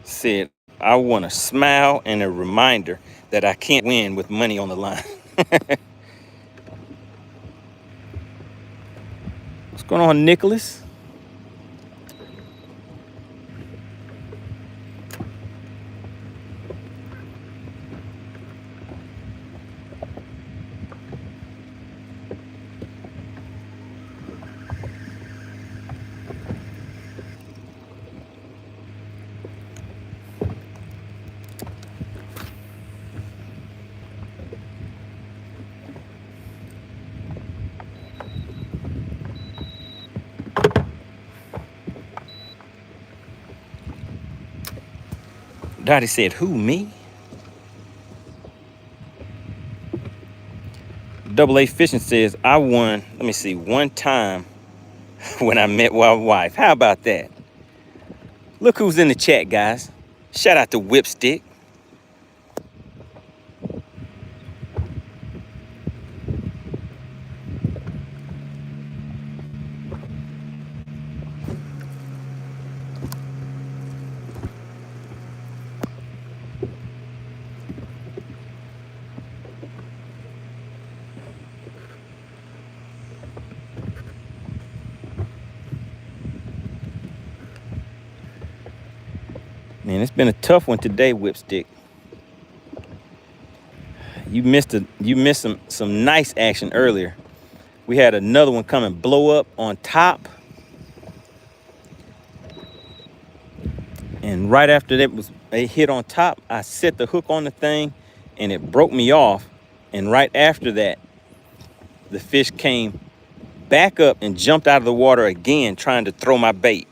[SPEAKER 1] Said, I want a smile and a reminder that I can't win with money on the line. going on, Nicholas? Dottie said, who, me? Double A Fishing says, I won, let me see, one time when I met my wife. How about that? Look who's in the chat, guys. Shout out to Whipstick. Man, it's been a tough one today, Whipstick. You missed some nice action earlier. We had another one come and blow up on top. And right after that was a hit on top, I set the hook on the thing and it broke me off. And right after that, the fish came back up and jumped out of the water again, trying to throw my bait.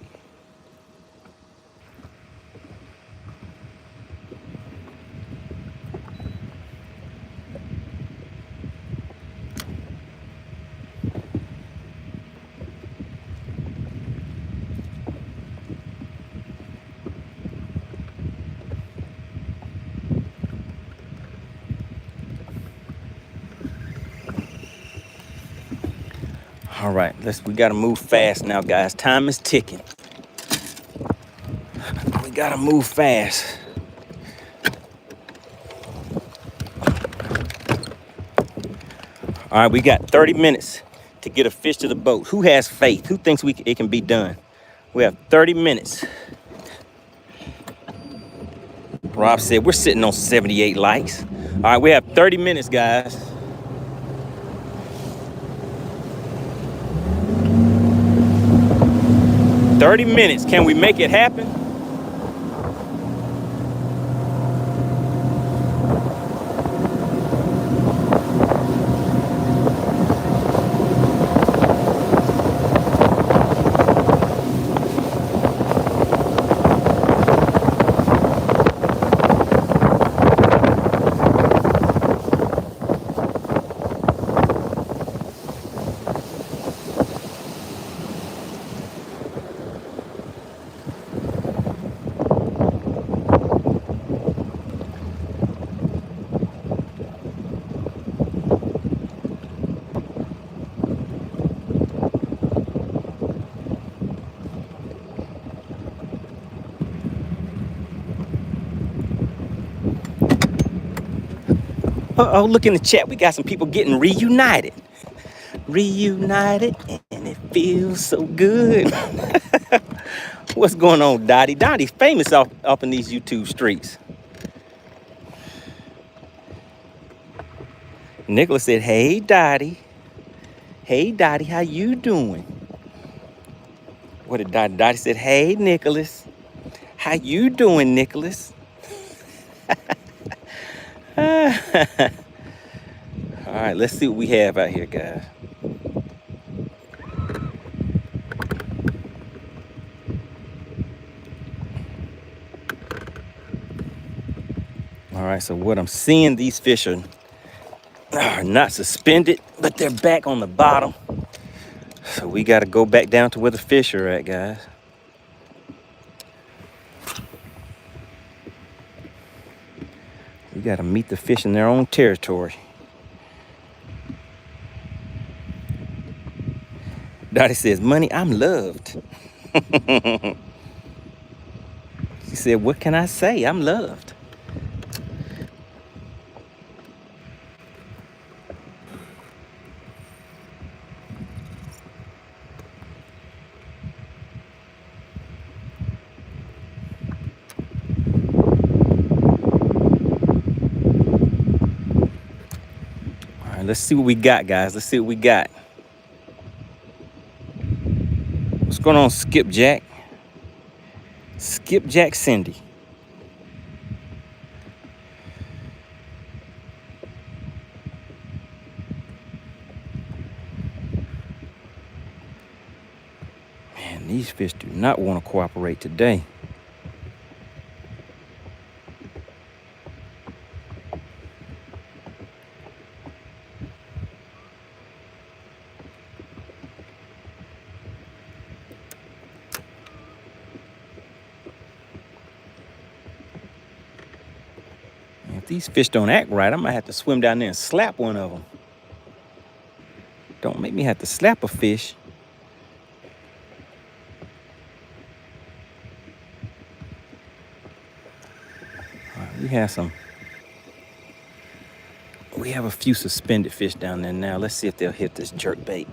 [SPEAKER 1] All right, we gotta move fast now, guys. Time is ticking. We gotta move fast. All right, we got 30 minutes to get a fish to the boat. Who has faith? Who thinks it can be done? We have 30 minutes. Rob said we're sitting on 78 likes. All right, we have 30 minutes, guys. $30. Can we make it happen? Uh-oh, look in the chat. We got some people getting reunited. Reunited, and it feels so good. What's going on, Dottie? Dottie's famous up in these YouTube streets. Nicholas said, hey, Dottie. Hey, Dottie, how you doing? What did Dottie? Dottie said, hey, Nicholas. How you doing, Nicholas? All right, let's see what we have out here, guys. All right, so what I'm seeing, these fish are not suspended, but they're back on the bottom. So we got to go back down to where the fish are at, guys. We got to meet the fish in their own territory. Dottie says, Money, I'm loved. She said, what can I say? I'm loved. Let's see what we got, guys. Let's see what we got. What's going on, Skipjack? Skipjack Cindy. Man, these fish do not want to cooperate today. If these fish don't act right, I might have to swim down there and slap one of them. Don't make me have to slap a fish. All right, we have a few suspended fish down there now. Let's see if they'll hit this jerk bait.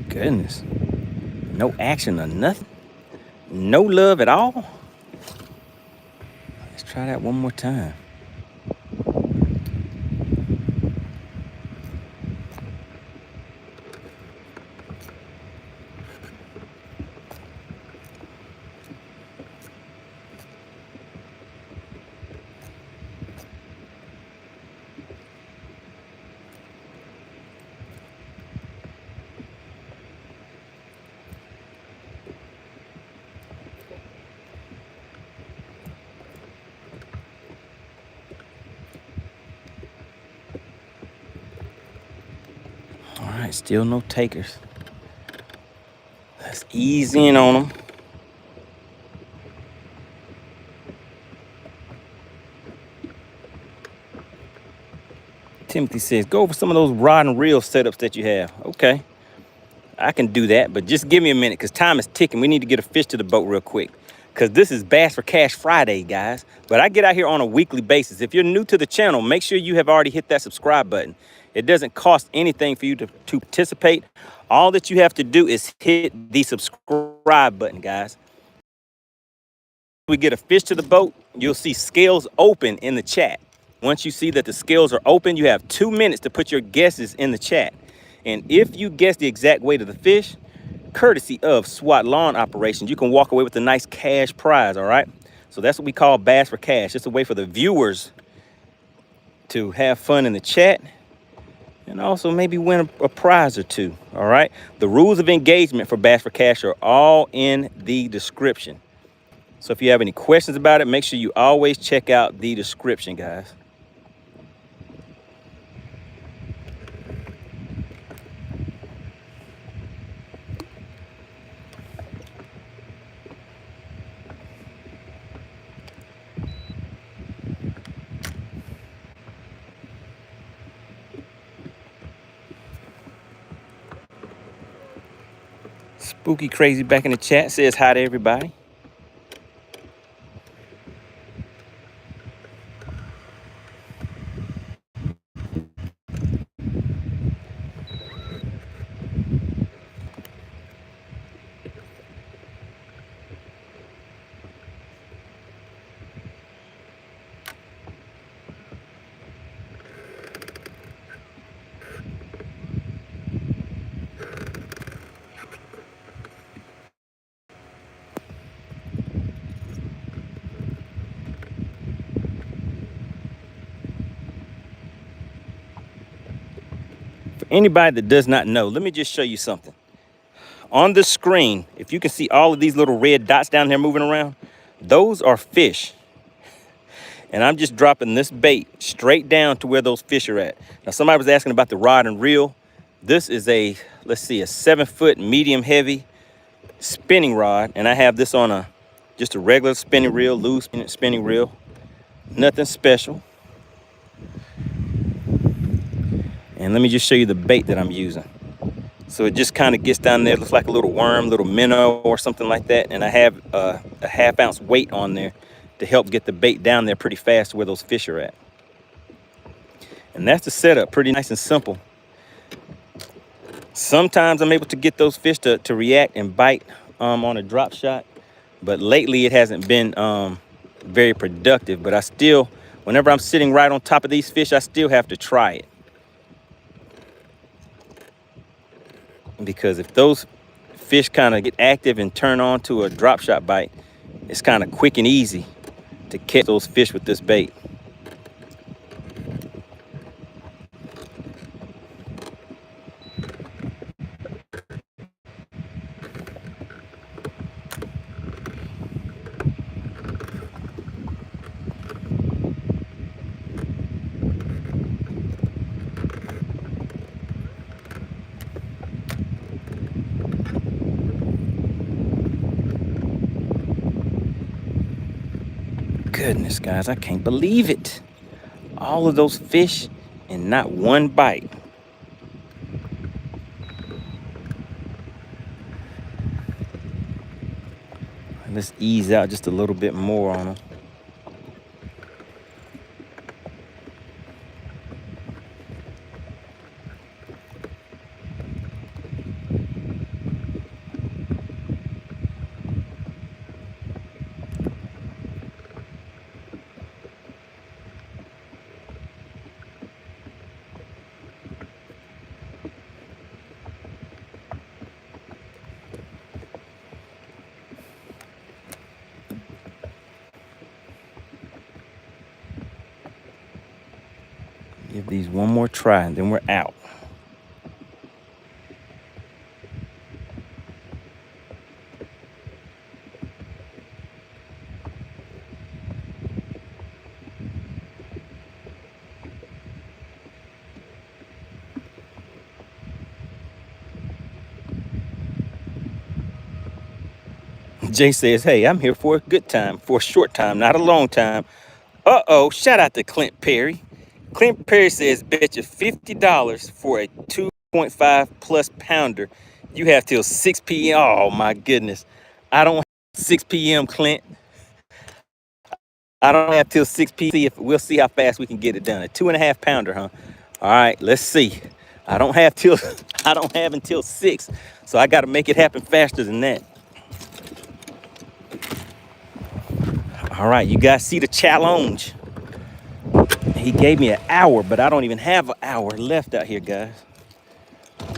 [SPEAKER 1] Goodness. No action or nothing. No love at all. Let's try that one more time. All right, still no takers. Let's ease in on them. Timothy says, go over some of those rod and reel setups that you have. Okay, I can do that, but just give me a minute because time is ticking. We need to get a fish to the boat real quick because this is Bass for Cash Friday, guys. But I get out here on a weekly basis. If you're new to the channel, make sure you have already hit that subscribe button. It doesn't cost anything for you to participate. All that you have to do is hit the subscribe button, guys. We get a fish to the boat, you'll see scales open in the chat. Once you see that the scales are open, you have 2 minutes to put your guesses in the chat. And if you guess the exact weight of the fish, courtesy of SWAT Lawn Operations, you can walk away with a nice cash prize, all right? So that's what we call Bass for Cash. It's a way for the viewers to have fun in the chat and also maybe win a prize or two, all right? The rules of engagement for Bass for Cash are all in the description. So if you have any questions about it, make sure you always check out the description, guys. Spooky Crazy back in the chat says hi to everybody. Anybody that does not know, let me just show you something. On the screen, if you can see all of these little red dots down here moving around, those are fish. And I'm just dropping this bait straight down to where those fish are at. Now, somebody was asking about the rod and reel. This is a, let's see, a 7-foot medium heavy spinning rod. And I have this on just a regular spinning reel, loose spinning reel. Nothing special. And let me just show you the bait that I'm using. So it just kind of gets down there, looks like a little worm, little minnow or something like that. And I have a 1/2 ounce weight on there to help get the bait down there pretty fast where those fish are at. And that's the setup, pretty nice and simple. Sometimes I'm able to get those fish to react and bite on a drop shot, but lately it hasn't been very productive. But I still, whenever I'm sitting right on top of these fish, I still have to try it. Because if those fish kind of get active and turn on to a drop shot bite, it's kind of quick and easy to catch those fish with this bait. Goodness, guys, I can't believe it. All of those fish and not one bite. Let's ease out just a little bit more on them. Give these one more try and then we're out. Jay says, hey, I'm here for a good time, for a short time, not a long time. Uh-oh, shout out to Clint Perry. Clint Perry says, bet you $50 for a 2.5 plus pounder. You have till 6 p.m. Oh, my goodness. I don't have 6 p.m., Clint. I don't have till 6 p.m. We'll see how fast we can get it done. A 2.5 pounder, huh? All right, let's see. I don't have until 6, so I got to make it happen faster than that. All right, you guys see the challenge. He gave me an hour, but I don't even have an hour left out here, guys.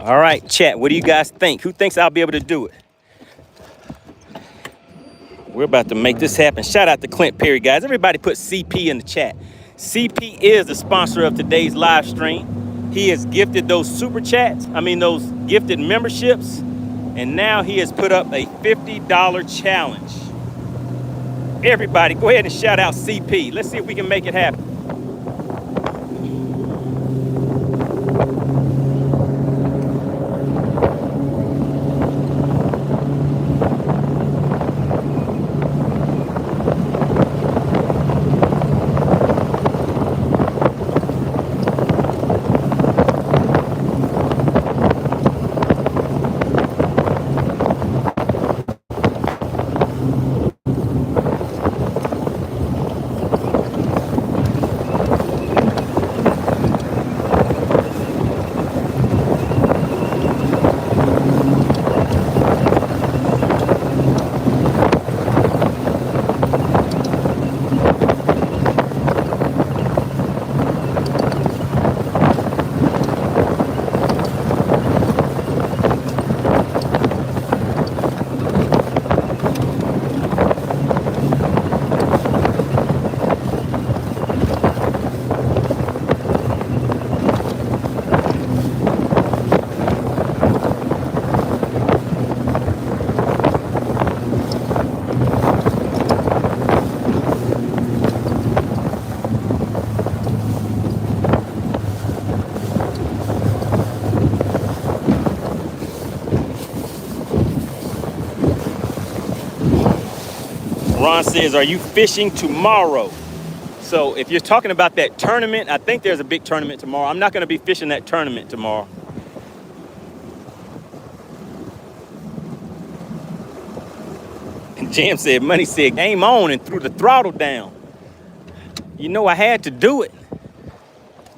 [SPEAKER 1] All right, chat, what do you guys think? Who thinks I'll be able to do it? We're about to make this happen. Shout out to Clint Perry, guys. Everybody put CP in the chat. CP is the sponsor of today's live stream. He has gifted those super chats, those gifted memberships, and now he has put up a $50 challenge. Everybody, go ahead and shout out CP. Let's see if we can make it happen. Ron says, are you fishing tomorrow? So if you're talking about that tournament, I think there's a big tournament tomorrow. I'm not going to be fishing that tournament tomorrow. And Jam said, Money said, game on, and threw the throttle down. You know, I had to do it.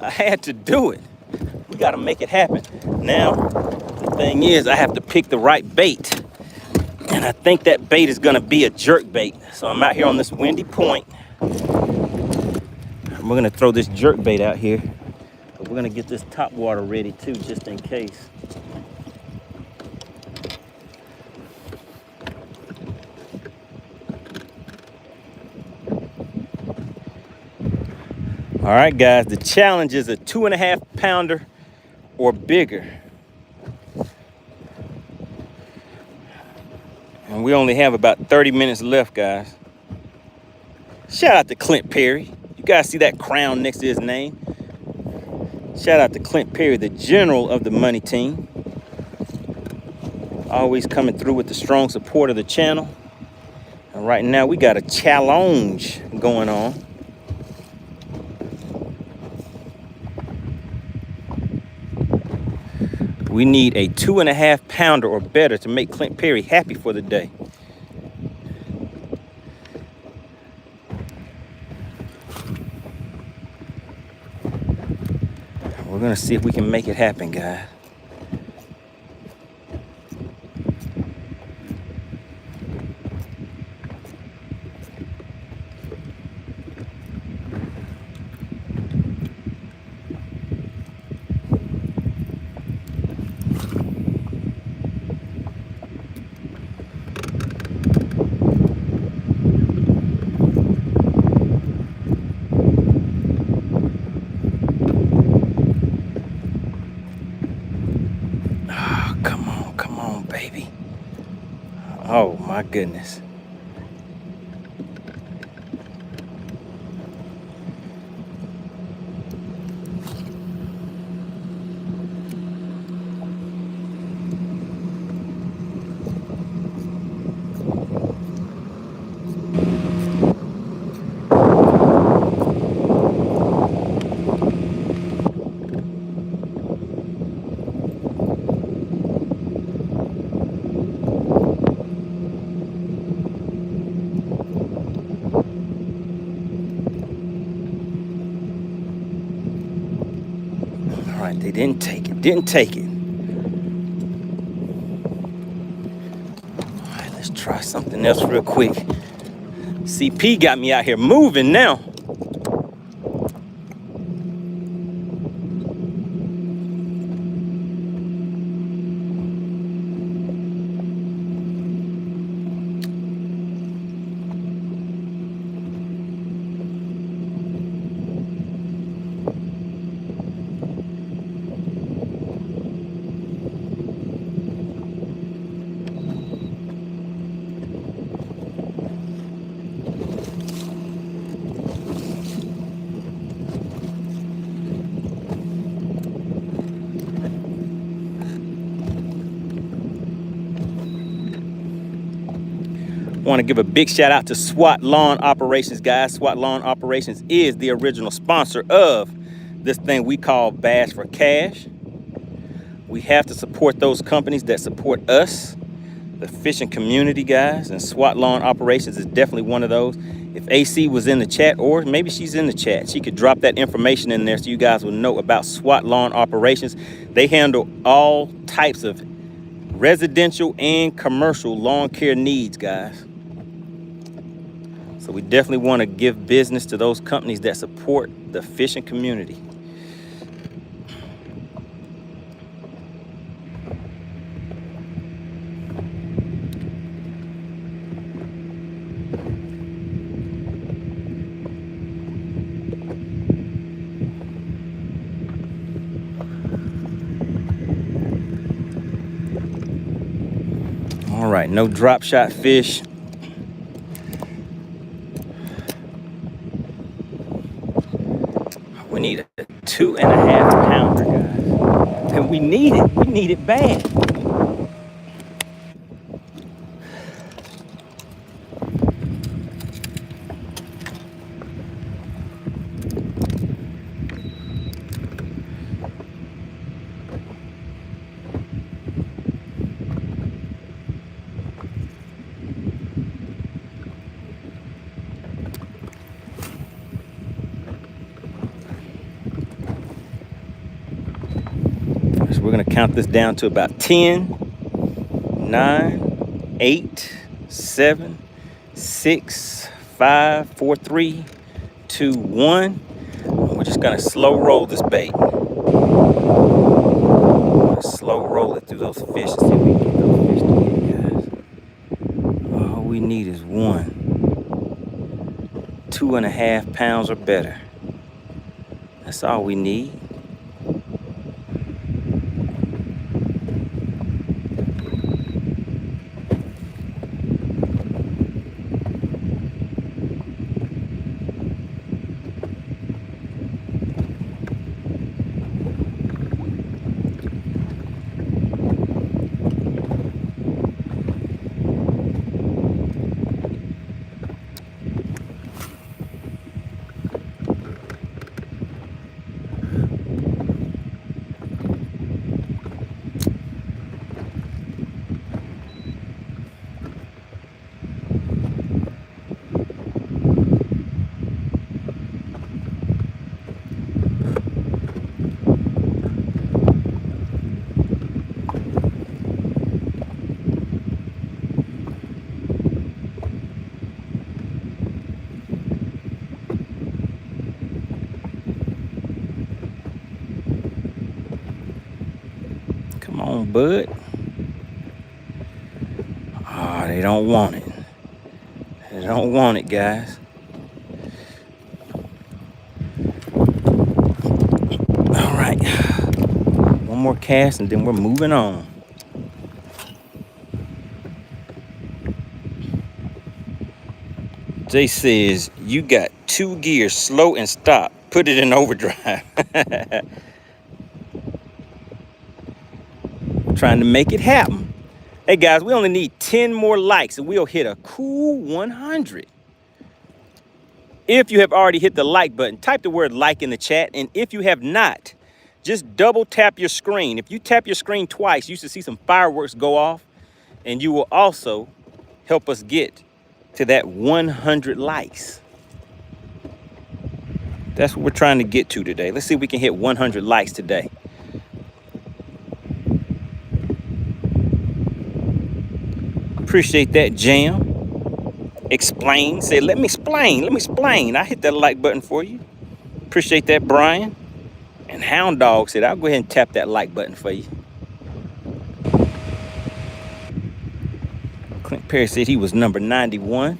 [SPEAKER 1] I had to do it. We got to make it happen. Now, the thing is, I have to pick the right bait. And I think that bait is going to be a jerk bait. So I'm out here on this windy point. We're going to throw this jerk bait out here. But we're going to get this top water ready too, just in case. All right, guys, the challenge is a 2.5 pounder or bigger. And we only have about 30 minutes left, guys. Shout out to Clint Perry. You guys see that crown next to his name? Shout out to Clint Perry, the general of the Money Team. Always coming through with the strong support of the channel. And right now we got a challenge going on. We need a 2.5 pounder or better to make Clint Perry happy for the day. We're gonna see if we can make it happen, guys. Baby. Oh my goodness. All right, they didn't take it. Didn't take it. All right, let's try something else real quick. CP got me out here moving now. Want to give a big shout out to SWAT Lawn Operations, guys. SWAT Lawn Operations is the original sponsor of this thing we call Bass for Cash. We have to support those companies that support us, the fishing community, guys, and SWAT Lawn Operations is definitely one of those. If AC was in the chat, or maybe she's in the chat, she could drop that information in there so you guys will know about SWAT Lawn Operations. They handle all types of residential and commercial lawn care needs, guys. So we definitely want to give business to those companies that support the fishing community. All right, no drop shot fish. We need a 2.5 pounder, guys. And we need it. We need it bad. gonna count this down to about 10, 9, 8, 7, 6, 5, 4, 3, 2, 1. We're just gonna slow roll this bait. Slow roll it through those fish and see if we can get those fish to hit, guys. All we need is one. 2.5 pounds or better. That's all we need. Come on, bud. Oh, they don't want it. They don't want it, guys. All right. One more cast and then we're moving on. Jay says, you got 2 gears, slow and stop. Put it in overdrive. Trying to make it happen. Hey guys, we only need 10 more likes and we'll hit a cool 100. If you have already hit the like button, type the word like in the chat. And if you have not, just double tap your screen. If you tap your screen twice, you should see some fireworks go off. And you will also help us get to that 100 likes. That's what we're trying to get to today. Let's see if we can hit 100 likes today. Appreciate that, Jam. Explain. Say, let me explain. Let me explain. I hit that like button for you. Appreciate that, Brian. And Hound Dog said, I'll go ahead and tap that like button for you. Clint Perry said he was number 91.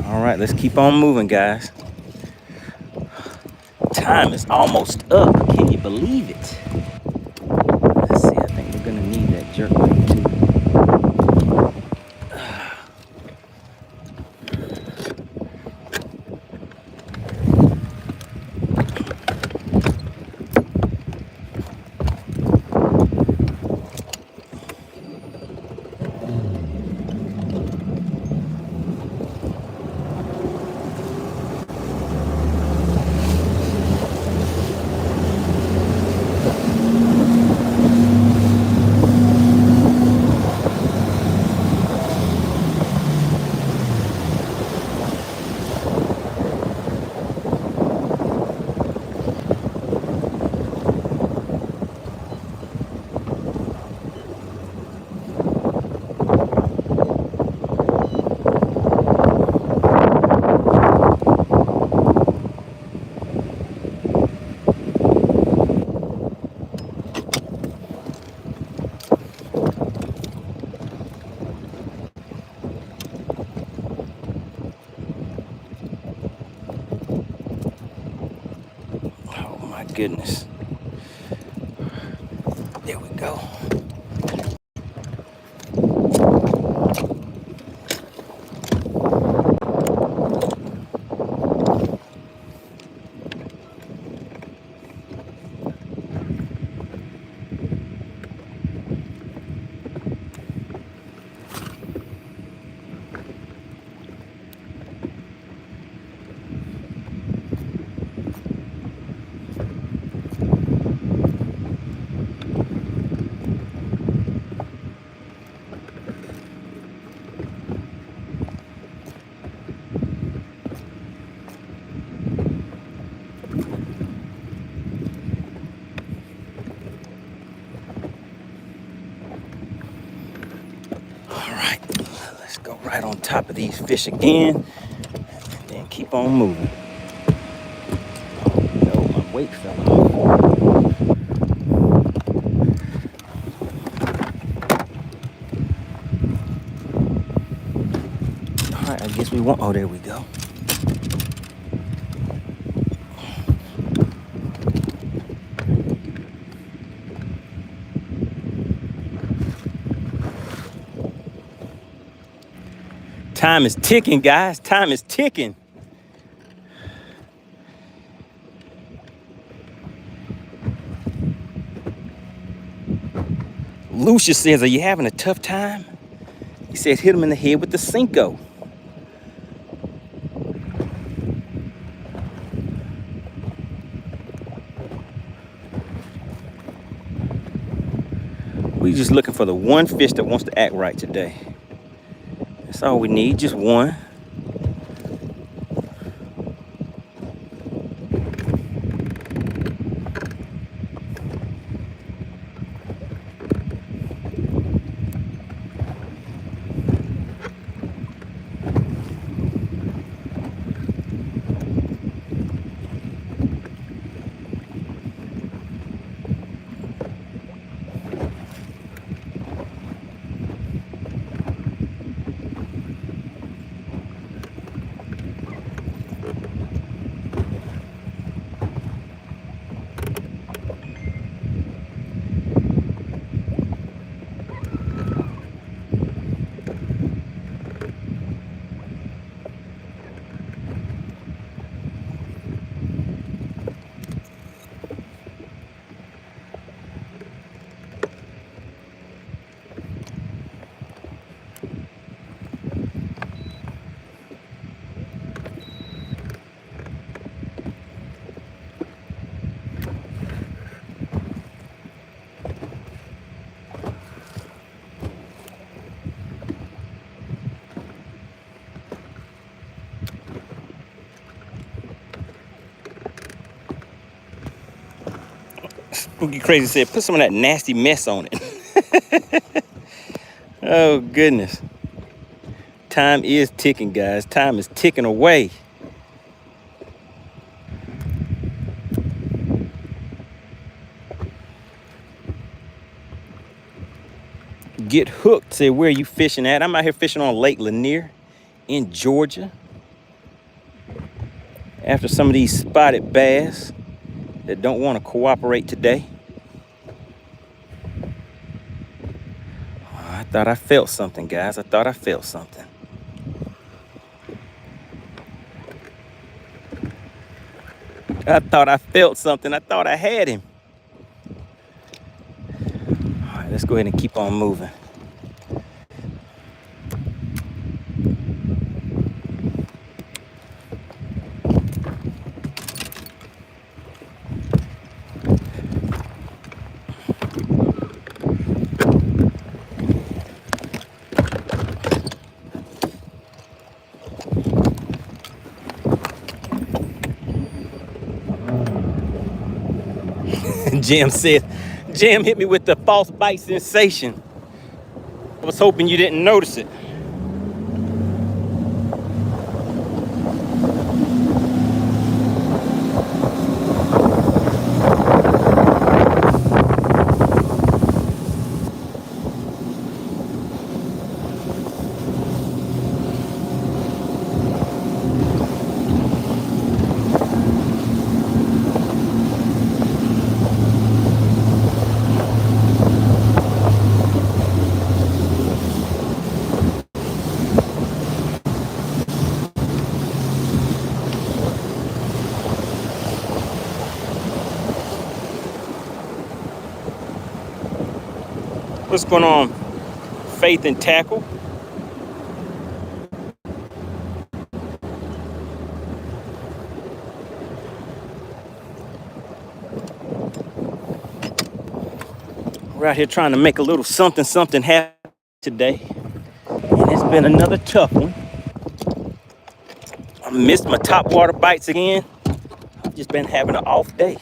[SPEAKER 1] All right, let's keep on moving, guys. Time is almost up. Can you believe it? Let's see, I think we're gonna need that jerk bait too. Goodness. There we go. right on top of these fish again, and then keep on moving. Oh no, my weight fell off. All right, I guess we won't. Oh, there we go. Time is ticking, guys. Time is ticking. Lucius says, are you having a tough time? He says, hit him in the head with the Cinco. We just looking for the one fish that wants to act right today. That's all we need, just one. Spooky Crazy said, put some of that nasty mess on it. Oh, goodness. Time is ticking, guys. Time is ticking away. Get hooked. Say, where are you fishing at? I'm out here fishing on Lake Lanier in Georgia. After some of these spotted bass that don't want to cooperate today. Oh, I thought I felt something, guys. I thought I felt something. I thought I felt something. I thought I had him. All right, let's go ahead and keep on moving. Jim said, Jim hit me with the false bite sensation. I was hoping you didn't notice it. What's going on, Faith and Tackle? We're out here trying to make a little something happen today. And it's been another tough one. I missed my top water bites again. I've just been having an off day.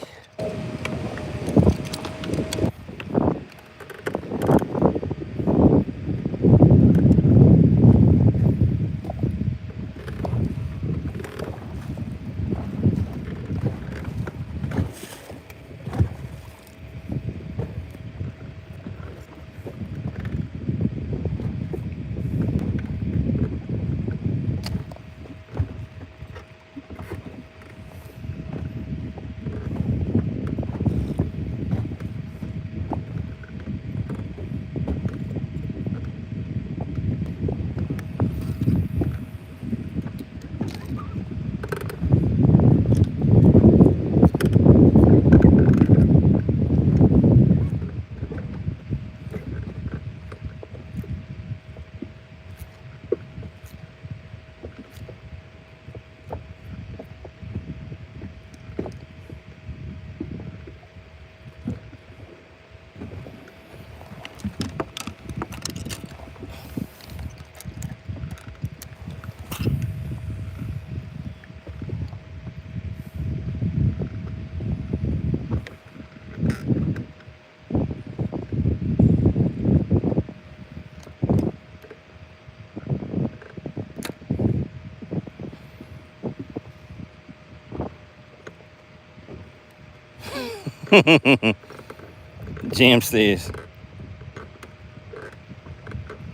[SPEAKER 1] Jam says,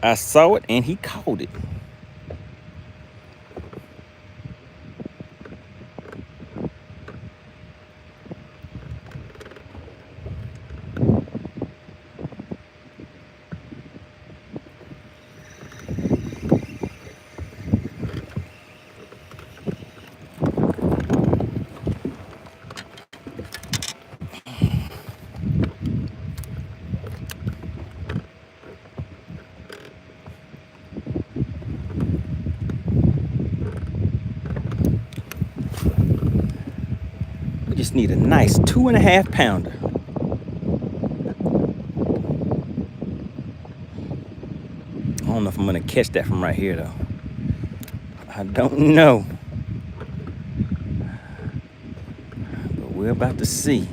[SPEAKER 1] I saw it and he caught it. We just need a nice 2.5 pounder. I don't know if I'm gonna catch that from right here though. I don't know. But we're about to see.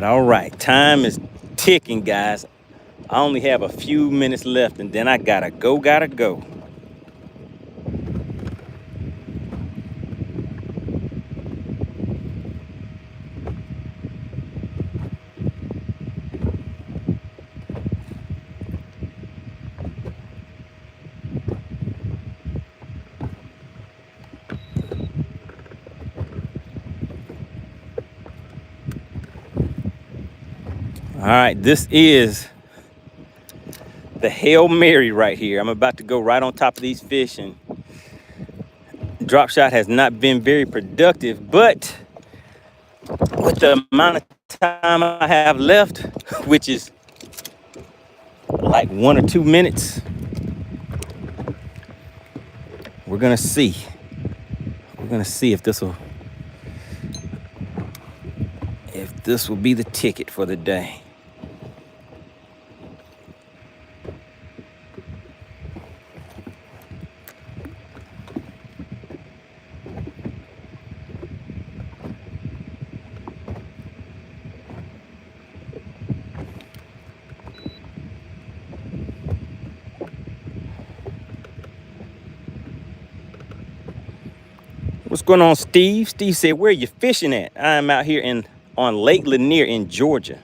[SPEAKER 1] All right. Time is ticking, guys. I only have a few minutes left and then I gotta go. All right, this is the Hail Mary right here. I'm about to go right on top of these fish, and drop shot has not been very productive, but with the amount of time I have left, which is like 1 or 2 minutes, we're gonna see. We're gonna see if this will be the ticket for the day. What's going on, Steve? Steve said, where are you fishing at? I'm out here on Lake Lanier in Georgia.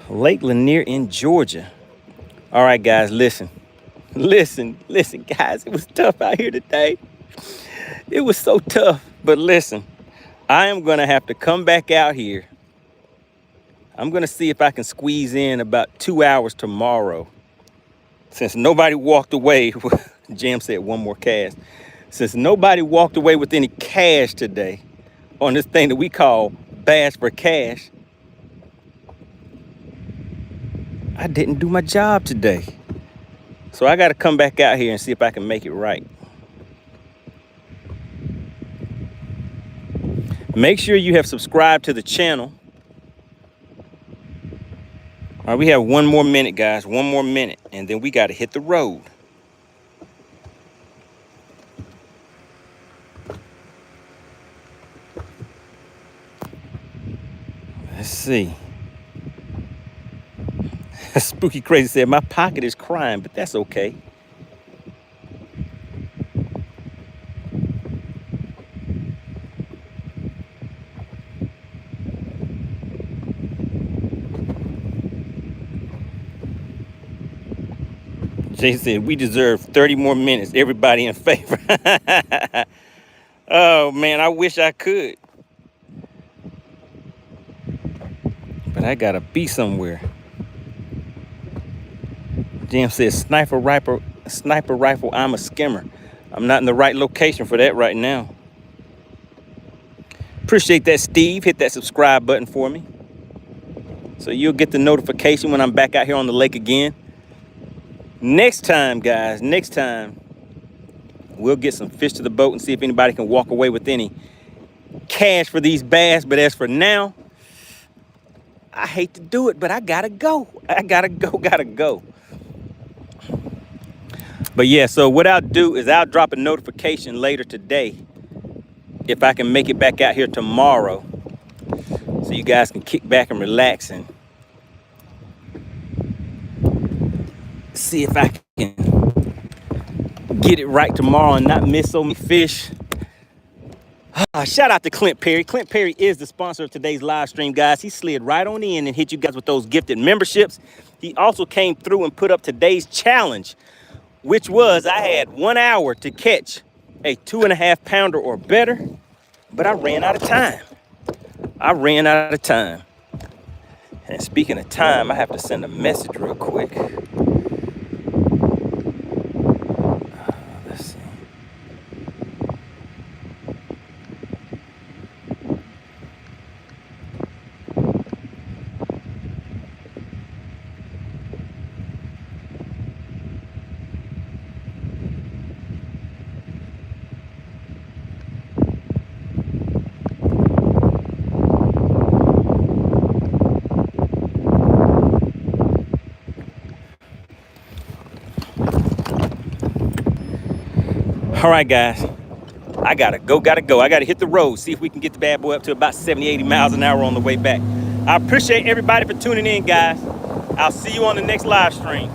[SPEAKER 1] Lake Lanier in Georgia. All right, guys, listen, guys. It was tough out here today. It was so tough. But listen, I am going to have to come back out here. I'm going to see if I can squeeze in about 2 hours tomorrow. Since nobody walked away, Jam said one more cast. Since nobody walked away with any cash today on this thing that we call Bass for Cash, I didn't do my job today. So I got to come back out here and see if I can make it right. Make sure you have subscribed to the channel. All right, we have 1 more minute, guys. 1 more minute, and then we got to hit the road. Let's see. Spooky Crazy said, my pocket is crying, but that's okay. Jay said, we deserve 30 more minutes. Everybody in favor. Oh, man, I wish I could. But I gotta be somewhere. Jam says, sniper rifle, I'm a skimmer. I'm not in the right location for that right now. Appreciate that, Steve. Hit that subscribe button for me, so you'll get the notification when I'm back out here on the lake again. Next time, guys, next time, we'll get some fish to the boat and see if anybody can walk away with any cash for these bass. But as for now, I hate to do it, but I gotta go. Gotta go. But yeah, so what I'll do is I'll drop a notification later today if I can make it back out here tomorrow, so you guys can kick back and relax and see if I can get it right tomorrow and not miss so many fish. Shout out to Clint Perry. Clint Perry is the sponsor of today's live stream, guys. He slid right on in and hit you guys with those gifted memberships. He also came through and put up today's challenge, which was I had 1 hour to catch a 2.5 pounder or better, but I ran out of time. And speaking of time, I have to send a message real quick. Let's see. All right, guys, I gotta go. I gotta hit the road, see if we can get the bad boy up to about 70, 80 miles an hour on the way back. I appreciate everybody for tuning in, guys. I'll see you on the next live stream.